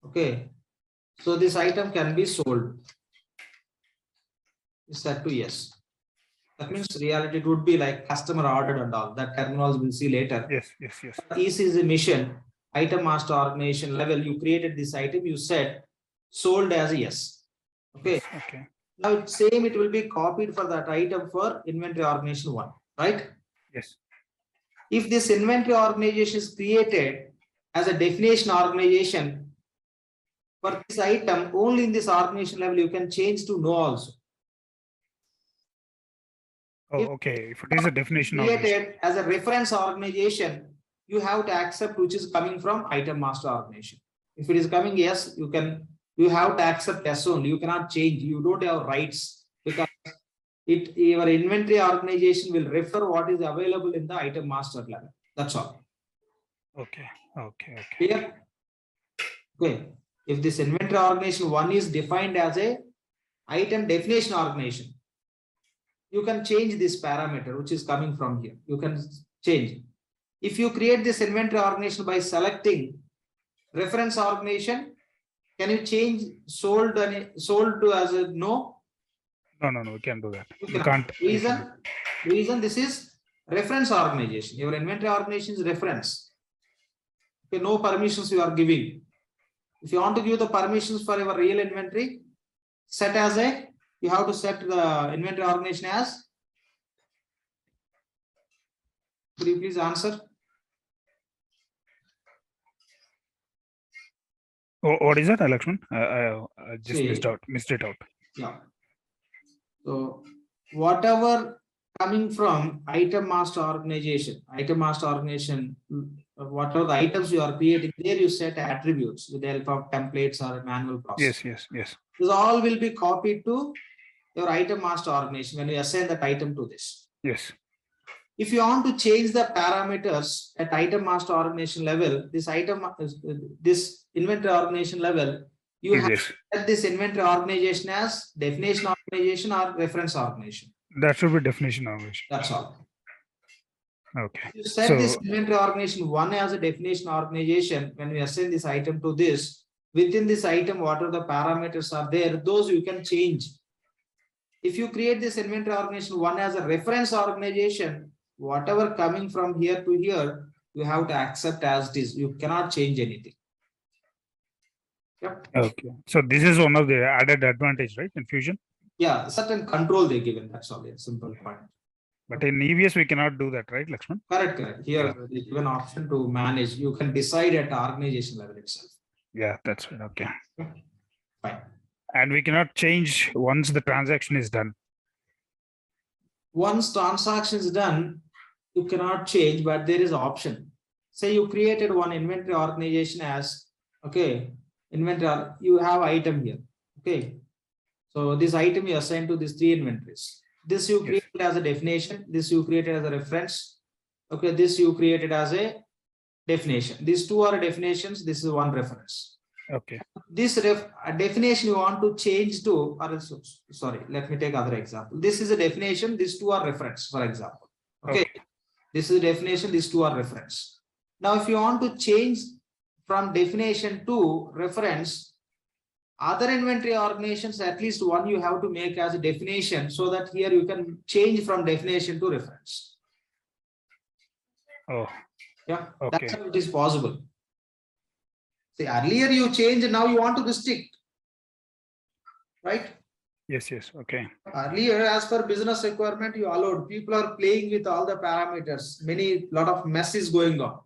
okay. So this item can be sold. Is set to yes. That means reality it would be like customer ordered and all. That terminology we'll see later. Yes. EC is a mission. item master organization level, you created this item, you said sold as yes. Okay. Okay. Now same, it will be copied for that item for inventory organization 1, right? Yes. If this inventory organization is created as a definition organization for this item, only in this organization level, you can change to no also. Oh, If okay. If it is a definition organization. created as a reference organization, you have to accept which is coming from item master organization. If it is coming yes, you have to accept yes only. You cannot change. You don't have rights because your inventory organization will refer what is available in the item master level. That's all. Okay. Okay. Okay. Clear? Okay. If this inventory organization 1 is defined as a item definition organization, you can change this parameter which is coming from here. You can change. If you create this inventory organization by selecting reference organization, can you change sold to as a no? No, we can't do that. You can't. Reason this is reference organization. Your inventory organization is reference. Okay, no permissions you are giving. If you want to give the permissions for your real inventory, set as a, you have to set the inventory organization as. Could you please answer? What is that, LAXMAN? I just missed it out. Yeah. So whatever coming from item master organization, whatever the items you are creating, there you set attributes with the help of templates or manual process. Yes. This all will be copied to your item master organization when you assign that item to this. Yes. If you want to change the parameters at item master organization level, this inventory organization level, you have to set this inventory organization as definition organization or reference organization. That should be definition organization. That's all. Okay. You set this inventory organization 1 as a definition organization. When we assign this item to this, within this item, what are the parameters are there, those you can change. If you create this inventory organization 1 as a reference organization, whatever coming from here to here, you have to accept as it is. You cannot change anything. Yep. Okay. So this is one of the added advantage, right? In Fusion. Yeah, certain control they given. That's all. It's simple point. But in EVS we cannot do that, right, LAXMAN? Correct. Here they give an option to manage. You can decide at the organization level itself. Yeah, that's right. Okay. Fine. And we cannot change once the transaction is done. Once transaction is done, you cannot change, but there is an option. Say you created one inventory organization as, okay, inventory, you have item here. Okay. So this item you assign to these 3 inventories. This you created as a definition. This you created as a reference. Okay. This you created as a definition. These 2 are definitions. This is 1 reference. Okay. This definition you want to change to, or sorry, let me take other example. This is a definition. These 2 are reference, for example. Okay. This is a definition. These 2 are reference. Now, if you want to change from definition to reference, other inventory organizations, at least one you have to make as a definition, so that here you can change from definition to reference. Oh, yeah. Okay. That's how it is possible. See, earlier you changed, now you want to restrict, right? Yes. Okay. Earlier, as per business requirement, you allowed. People are playing with all the parameters. Lot of mess is going on.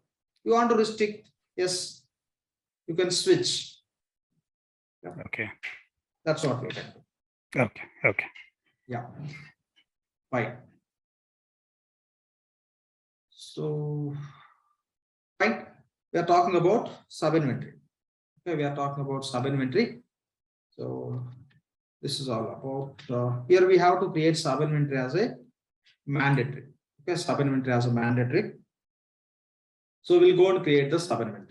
You want to restrict? Yes, you can switch. Yeah. Okay. That's what we can do. Okay. Yeah. Fine. So, fine. We are talking about sub-inventory. Okay, we are talking about sub-inventory. So, this is all about, here we have to create sub-inventory as a mandatory. Okay, sub-inventory as a mandatory. So, we'll go and create the sub-inventory.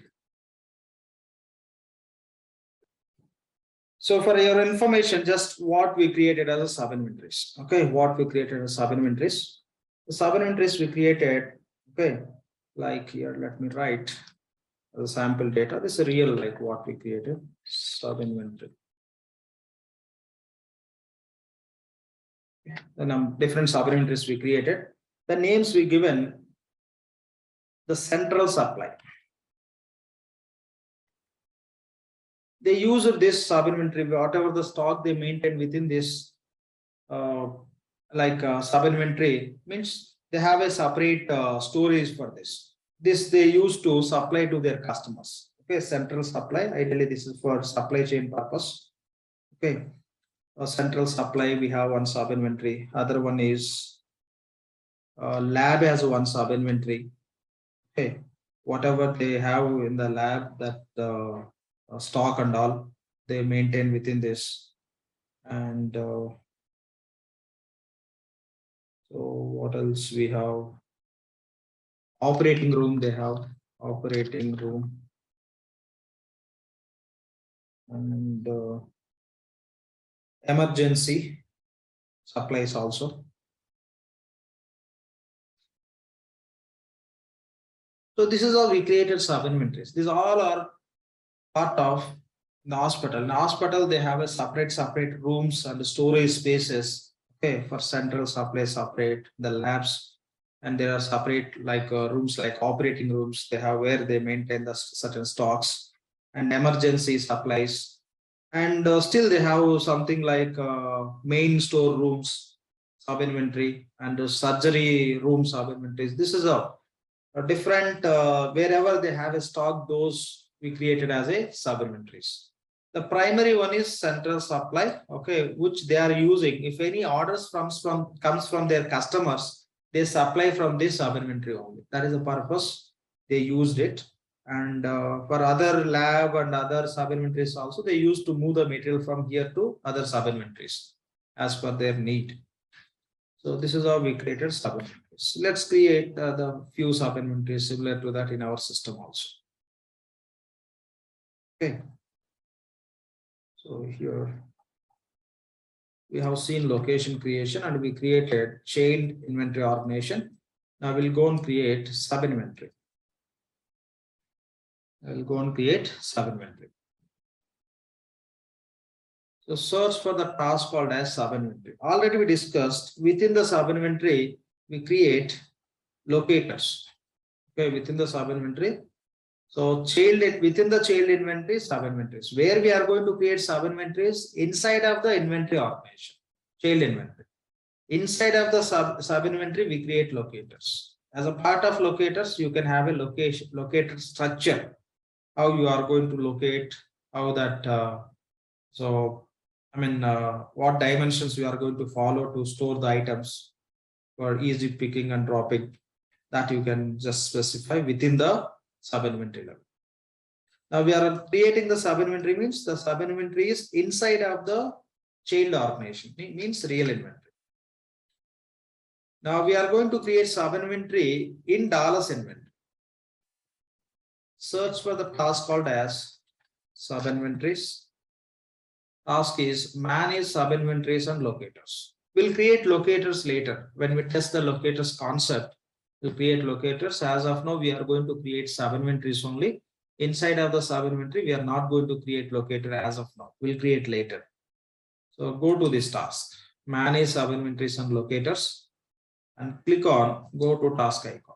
So for your information, just what we created as a sub-inventories. Okay, what we created as sub-inventories. The sub-inventories we created, okay, like here, let me write the sample data. This is real, like what we created, sub-inventory. Then different sub-inventories we created. The names we given, the central supply. they use this sub-inventory, whatever the stock they maintain within this sub-inventory, means they have a separate storage for this. This they use to supply to their customers. Okay, central supply. Ideally, this is for supply chain purpose. Okay, a central supply, we have one sub-inventory. Other one is lab has one sub-inventory. Okay, whatever they have in the lab, that stock and all, they maintain within this. And so what else we have? Operating room, they have operating room. And emergency supplies also. So this is how we created sub-inventories. These all are part of the hospital. In the hospital, they have a separate rooms and storage spaces. Okay, for central supply separate, the labs, and there are separate rooms like operating rooms. They have where they maintain the certain stocks and emergency supplies. And still they have something like main store rooms, sub-inventory, and surgery room sub-inventories. This is a different, wherever they have a stock, those we created as a sub-inventories. The primary one is central supply, okay, which they are using. If any orders comes from their customers, they supply from this sub-inventory only. That is the purpose they used it. And for other lab and other sub-inventories also, they used to move the material from here to other sub-inventories as per their need. So this is how we created sub-inventories. Let's create the few sub-inventories similar to that in our system also. Okay. So here we have seen location creation and we created chained inventory organization. Now we'll go and create sub-inventory. I'll go and create sub-inventory. So search for the task called as sub-inventory. Already we discussed within the sub-inventory, we create locators. Okay, within the sub-inventory. So within the child inventory, sub-inventories. Where we are going to create sub-inventories inside of the inventory organization, child inventory. Inside of the sub-inventory, we create locators. As a part of locators, you can have a locator structure. How you are going to locate, how that, what dimensions we are going to follow to store the items for easy picking and dropping, that you can just specify within the sub-inventory level. Now we are creating the sub-inventory, means the sub-inventory is inside of the child organization, it means real inventory. Now we are going to create sub-inventory in dollars inventory. Search for the task called as sub-inventories. Task is manage sub-inventories and locators. We'll create locators later. When we test the locators concept, we'll create locators. As of now, we are going to create sub-inventories only. Inside of the sub-inventory, we are not going to create locator as of now. We'll create later. So go to this task, manage sub-inventories and locators, and click on go to task icon.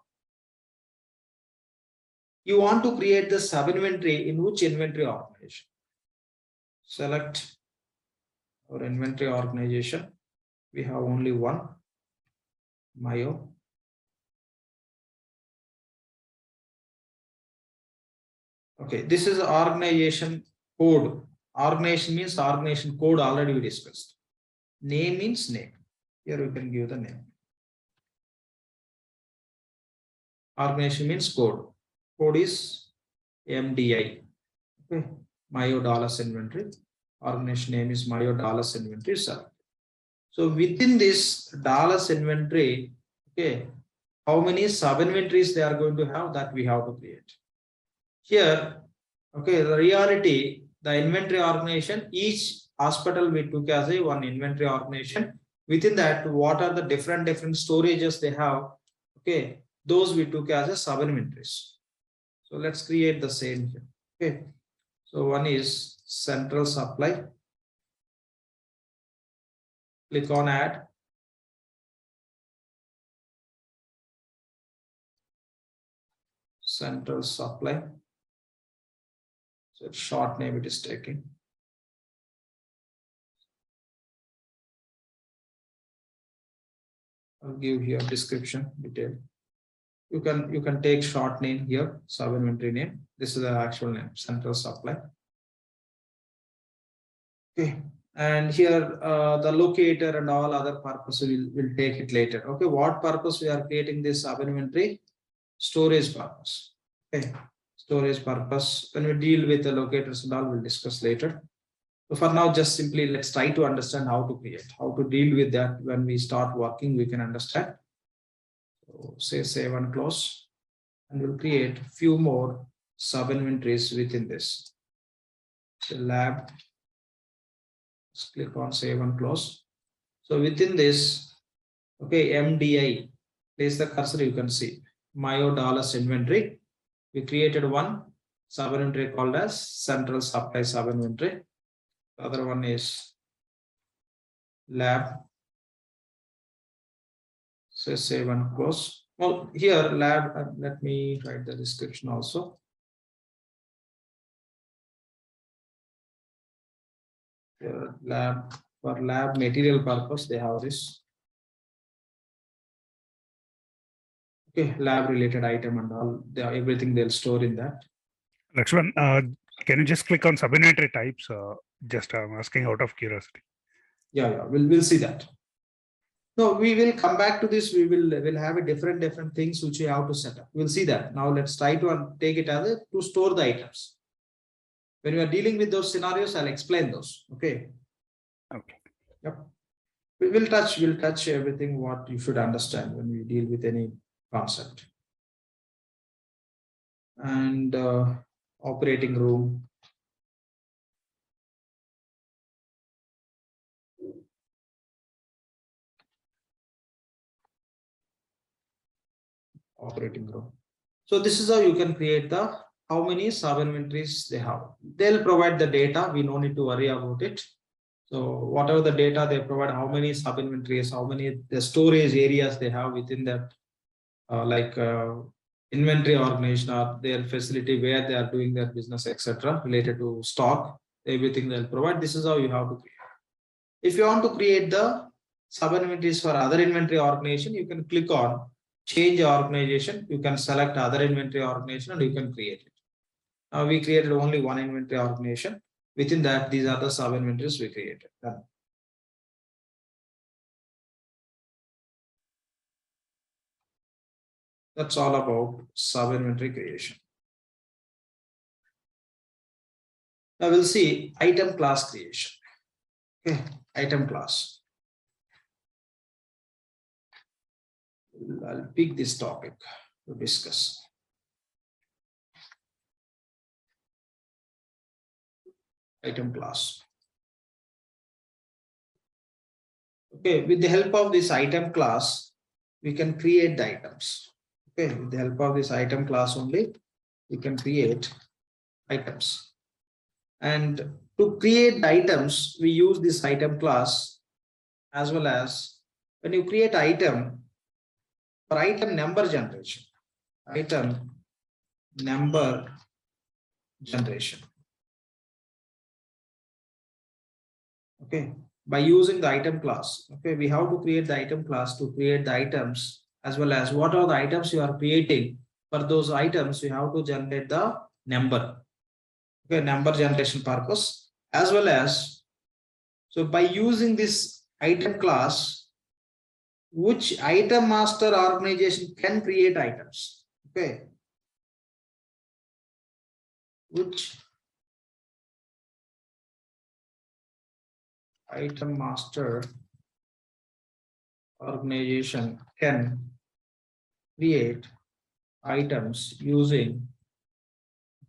You want to create the sub-inventory in which inventory organization? Select our inventory organization. We have only one, Mayo. Okay, this is organization code. Organization means organization code, already we discussed. Name means name. Here we can give the name. Organization means code. Code is MDI. Okay, Mayo dollars inventory. Organization name is Mayo dollars inventory. So within this dollars inventory, okay, how many sub-inventories they are going to have, that we have to create. Here, okay, the reality, the inventory organization, each hospital we took as a one inventory organization. Within that, what are the different storages they have? Okay, those we took as a sub-inventories. So let's create the same here. Okay, so one is central supply. Click on add. Central supply. So short name it is taking. I'll give here description detail. You can take short name here, sub inventory name. This is the actual name, central supply. Okay, and here the locator and all other purposes will take it later. Okay, what purpose we are creating this sub inventory? Storage purpose. Okay, storage purpose. When we deal with the locators and all, we'll discuss later. So for now, just simply let's try to understand how to create, how to deal with that. When we start working, we can understand. So say save and close, and we'll create few more sub inventories within this. So lab. Let's click on save and close. So within this, okay, MDI, place the cursor, you can see Myo dollars inventory. We created one sub inventory called as central supply sub inventory. The other one is lab. So save and close. Well, here lab, let me write the description also. Here, lab, for lab material purpose, they have this. Okay, lab related item and all, everything they'll store in that. Lakshman, can you just click on sub-inventory types? Just I'm asking out of curiosity. Yeah, we'll see that. No, we will come back to this. We'll have a different things which we have to set up. We'll see that. Now let's try to take it as to store the items. When we are dealing with those scenarios, I'll explain those. Okay. Okay. Yep. We'll touch everything what you should understand when we deal with any concept. And operating room. Operating room. So this is how you can create the how many sub inventories they have. They'll provide the data. We no need to worry about it. So whatever the data they provide, how many sub inventories, how many the storage areas they have within that, inventory organization or their facility where they are doing their business, etc. related to stock, everything they'll provide. This is how you have to create. If you want to create the sub inventories for other inventory organization, you can click on change organization. You can select other inventory organization and you can create it. Now we created only one inventory organization. Within that, these are the sub inventories we created. Done. That's all about sub inventory creation. Now we'll see item class creation. Okay, item class. I'll pick this topic to discuss. Item class. Okay, with the help of this item class, we can create the items. Okay, with the help of this item class only, we can create items. And to create the items, we use this item class, as well as when you create item, for item number generation, item number generation. Okay, by using the item class. Okay, we have to create the item class to create the items, as well as what are the items you are creating. For those items, you have to generate the number. Okay, number generation purpose, as well as, so by using this item class, which item master organization can create items. Okay, which item master organization can create items using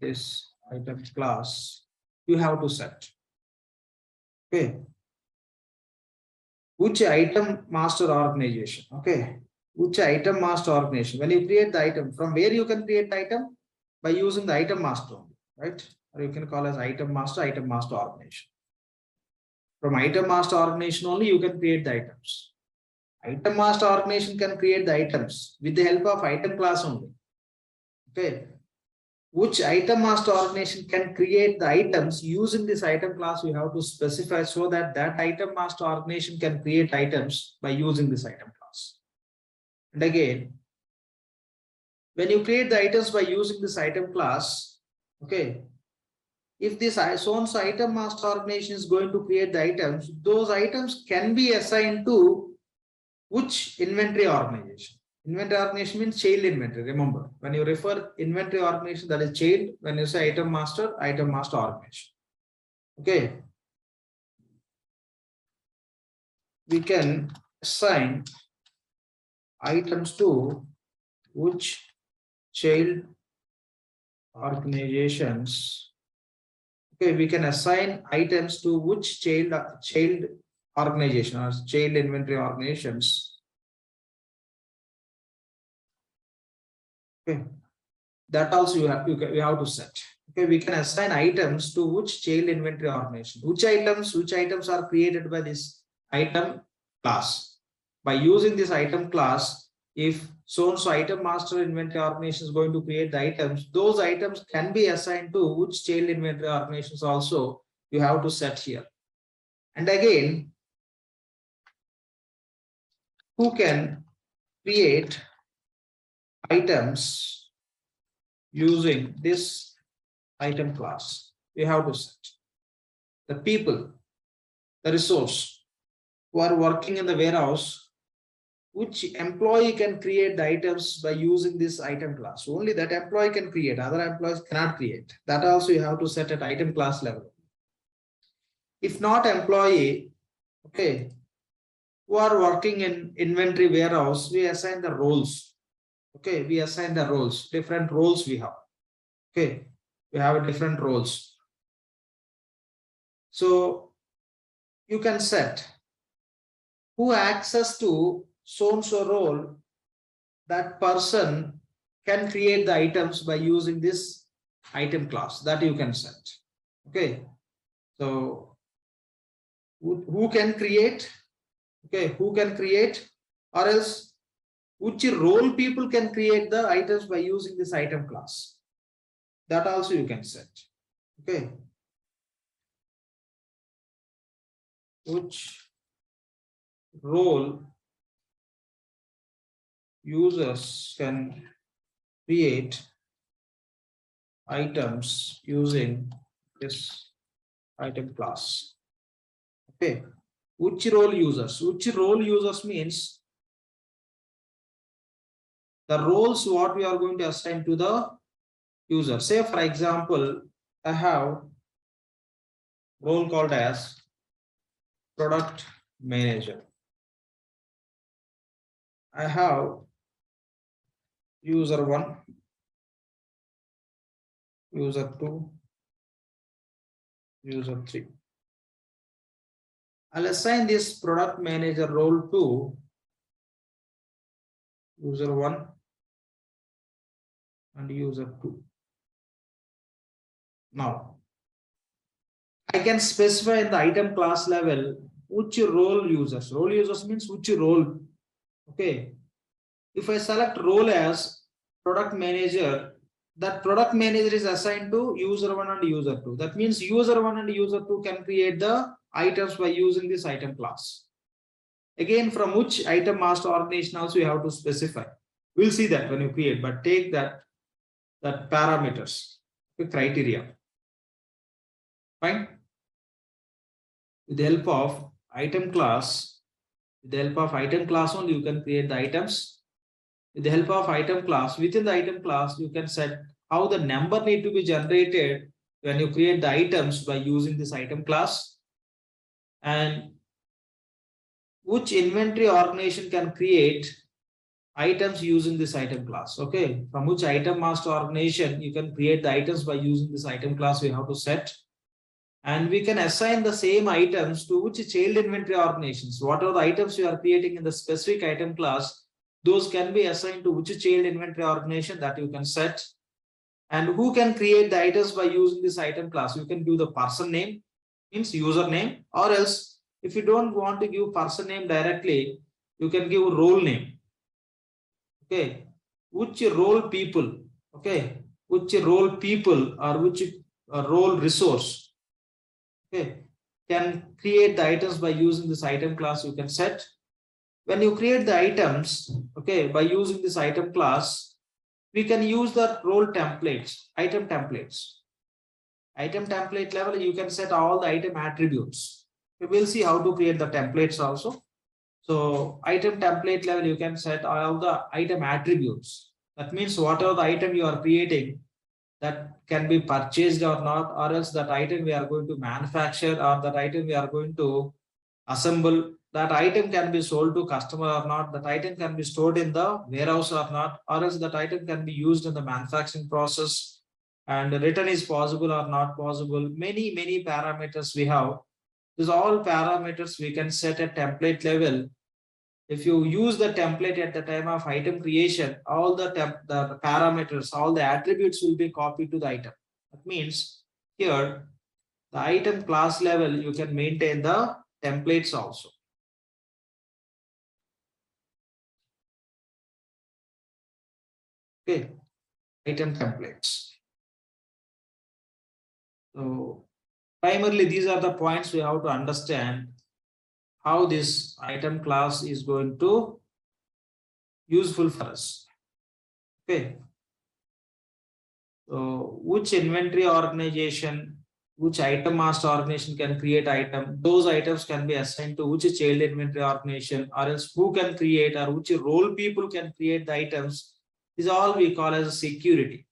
this item class, you have to set. Okay, which item master organization. Okay, which item master organization. When you create the item, from where you can create the item? By using the item master, right? Or you can call as item master organization. From item master organization only you can create the items. Item master organization can create the items with the help of item class only. Okay, which item master organization can create the items using this item class, we have to specify so that that item master organization can create items by using this item class. And again, when you create the items by using this item class, okay, if this so-and-so item master organization is going to create the items, those items can be assigned to which inventory organization. Inventory organization means child inventory. Remember, when you refer inventory organization, that is child. When you say item master organization. Okay. We can assign items to which child organizations. Okay, we can assign items to which child organization or child inventory organizations. Okay, that also you have to set. Okay, we can assign items to which child inventory organization. Which items are created by this item class. By using this item class, if so-and-so item master inventory organization is going to create the items, those items can be assigned to which child inventory organizations also you have to set here. And again, who can create items using this item class? We have to set the people, the resource who are working in the warehouse, which employee can create the items by using this item class. Only that employee can create, other employees cannot create. That also you have to set at item class level. If not employee, okay, who are working in inventory warehouse, we assign the roles. Okay, we assign the roles, different roles we have. Okay, we have different roles. So you can set who access to so-and-so role, that person can create the items by using this item class that you can set. Okay, so who can create? Okay, who can create, or else which role people can create the items by using this item class. That also you can set. Okay, which role users can create items using this item class. Okay, which role users? Which role users means the roles what we are going to assign to the user. Say for example, I have role called as product manager. I have user 1, user 2, user 3. I'll assign this product manager role to user 1 and user 2. Now, I can specify in the item class level which role users. Role users means which role. Okay. If I select role as product manager, that product manager is assigned to user 1 and user 2. That means user 1 and user 2 can create the items by using this item class. Again, from which item master organization also you have to specify. We'll see that when you create, but take that parameters, the criteria. Fine. With the help of item class, only you can create the items. With the help of item class, within the item class, you can set how the number need to be generated when you create the items by using this item class, and which inventory organization can create items using this item class. Okay, from which item master organization you can create the items by using this item class, we have to set. And we can assign the same items to which child inventory organizations. What are the items you are creating in the specific item class, those can be assigned to which child inventory organization, that you can set. And who can create the items by using this item class? You can do the person name, means username, or else if you don't want to give person name directly, you can give role name. Okay, which role people. Okay, which role people or which role resource, okay, can create the items by using this item class. You can set when you create the items, okay, by using this item class, we can use the role templates, item templates. Item template level, you can set all the item attributes. We will see how to create the templates also. So item template level, you can set all the item attributes. That means whatever the item you are creating, that can be purchased or not, or else that item we are going to manufacture, or that item we are going to assemble, that item can be sold to customer or not, that item can be stored in the warehouse or not, or else that item can be used in the manufacturing process, and return is possible or not possible. Many parameters we have. These all parameters we can set at template level. If you use the template at the time of item creation, all the parameters, all the attributes will be copied to the item. That means here the item class level, you can maintain the templates also. Okay, item templates. So primarily these are the points we have to understand how this item class is going to useful for us. Okay. So which inventory organization, which item master organization can create item, those items can be assigned to which child inventory organization, or else who can create, or which role people can create the items. This is all we call as security.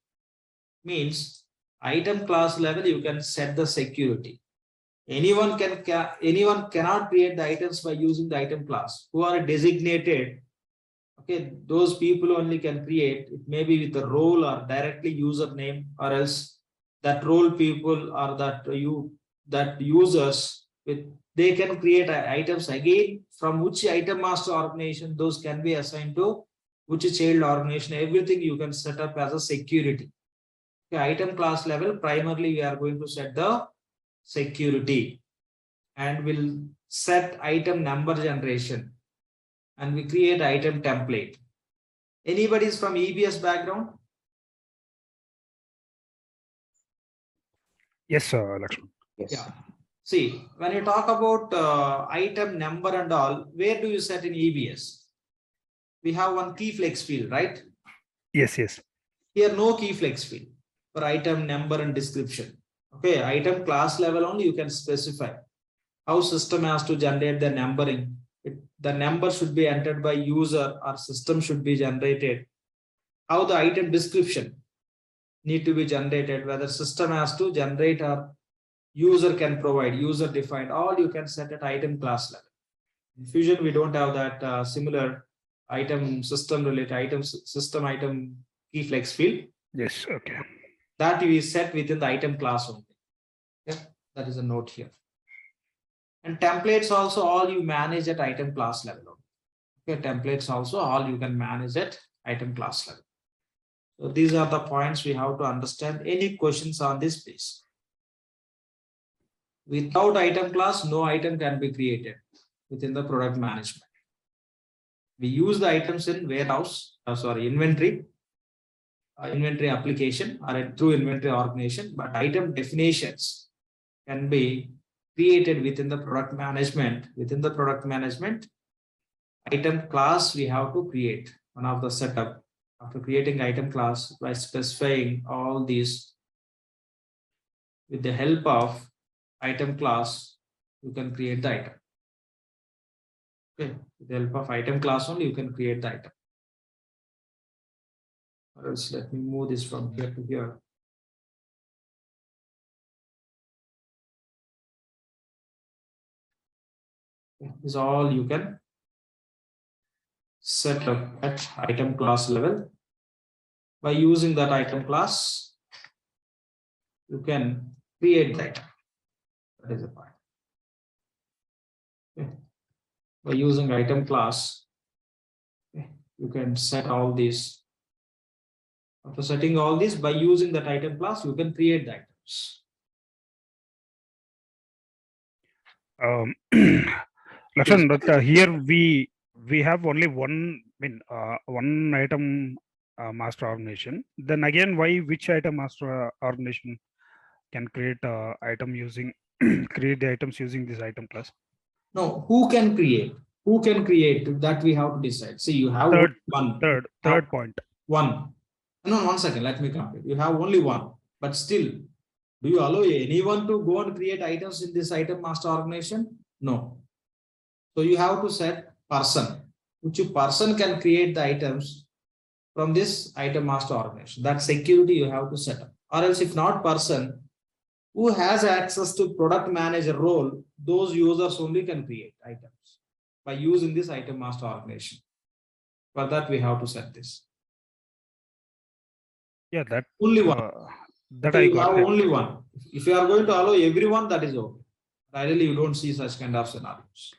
Means item class level, you can set the security. Anyone cannot create the items by using the item class. Who are designated, okay, those people only can create. It may be with the role or directly username, or else that role people or that users with, they can create items again from which item master organization, those can be assigned to which child organization. Everything you can set up as a security. Okay, item class level, primarily we are going to set the security, and we'll set item number generation, and we create item template. Anybody is from EBS background? Yes, Lakshman. Yes. Yeah. See, when you talk about item number and all, where do you set in EBS? We have one key flex field, right? Yes. Here, no key flex field for item number and description. Okay, item class level only you can specify how system has to generate the numbering. The number should be entered by user or system should be generated. How the item description need to be generated, whether system has to generate or user can provide, user defined, all you can set at item class level. In Fusion, we don't have that similar item system related system item key flex field. Yes, okay. That we set within the item class only. Yeah, that is a note here. And templates also all you manage at item class level. Okay, templates also all you can manage at item class level. So these are the points we have to understand. Any questions on this, please? Without item class, no item can be created within the product management. We use the items in warehouse, inventory application or through inventory organization, but item definitions can be created within the product management. Within the product management, item class we have to create. One of the setup after creating item class by specifying all these with the help of item class, you can create the item. Okay, with the help of item class only you can create the item. Or else let me move this from here to here. Okay, this is all you can set up at item class level. By using that item class, you can create that. That is the point. Okay. By using item class, okay, you can set all these. After setting all these, by using that item class, you can create the items. Lakshman, but here we have only one, one item master organization. Then again, why which item master organization can create item using create the items using this item class? No, who can create? Who can create? That we have to decide. See, you have Third point. one. No, 1 second. Let me complete. You have only one, but still, do you allow anyone to go and create items in this item master organization? No. So you have to set person, which person can create the items from this item master organization. That security you have to set up. Or else if not person, who has access to product manager role, those users only can create items by using this item master organization. For that, we have to set this. Yeah, that only one. That Okay, I you got have it. only one. If you are going to allow everyone, that is okay. Ideally, you don't see such kind of scenarios.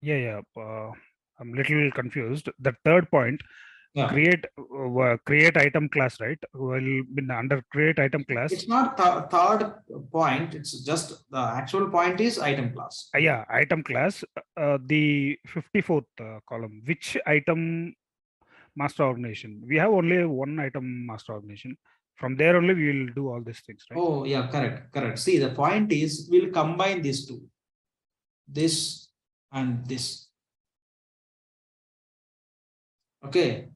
Yeah. I'm little confused. The third point, Yeah. create item class, right? Will be under create item class. It's not third point. It's just the actual point is item class. Yeah, item class. The 54th column. Which item master organization? We have only one item master organization. From there only we will do all these things, right? Oh yeah, correct. See, the point is we'll combine these two, this and this. Okay,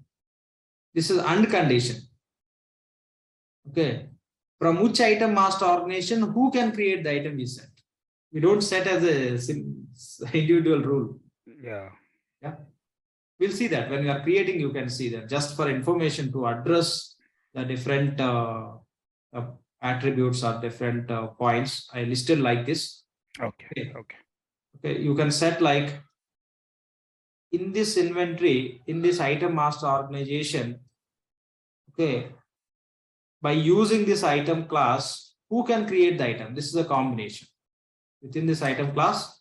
this is and condition. Okay, from which item master organization, who can create the item we set? We don't set as a individual rule. Yeah. We'll see that when we are creating, you can see that just for information to address the different attributes or different points. I listed like this. Okay. Okay, you can set like in this inventory, in this item master organization. Okay, by using this item class, who can create the item? This is a combination. Within this item class,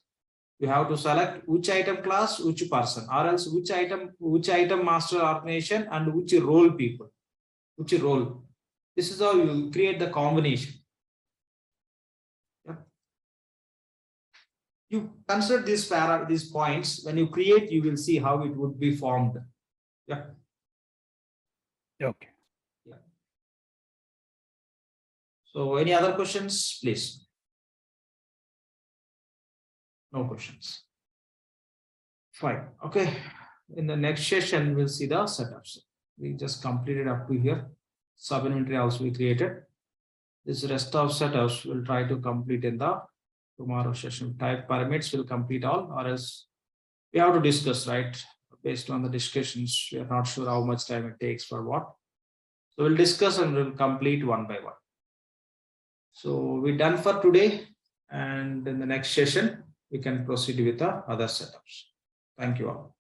you have to select which item class, which person, or else which item master organization and which role people, which role. This is how you create the combination. Yeah. You consider these points. When you create, you will see how it would be formed. Yeah. Okay. Yeah. So any other questions, please? No questions. Fine. Okay. In the next session, we'll see the setups. We just completed up to here. Sub-inventory also we created. This rest of setups we'll try to complete in the tomorrow session. Type parameters will complete all, or else we have to discuss, right? Based on the discussions, we are not sure how much time it takes for what. So we'll discuss and we'll complete one by one. So we're done for today. And in the next session, we can proceed with the other setups. Thank you all.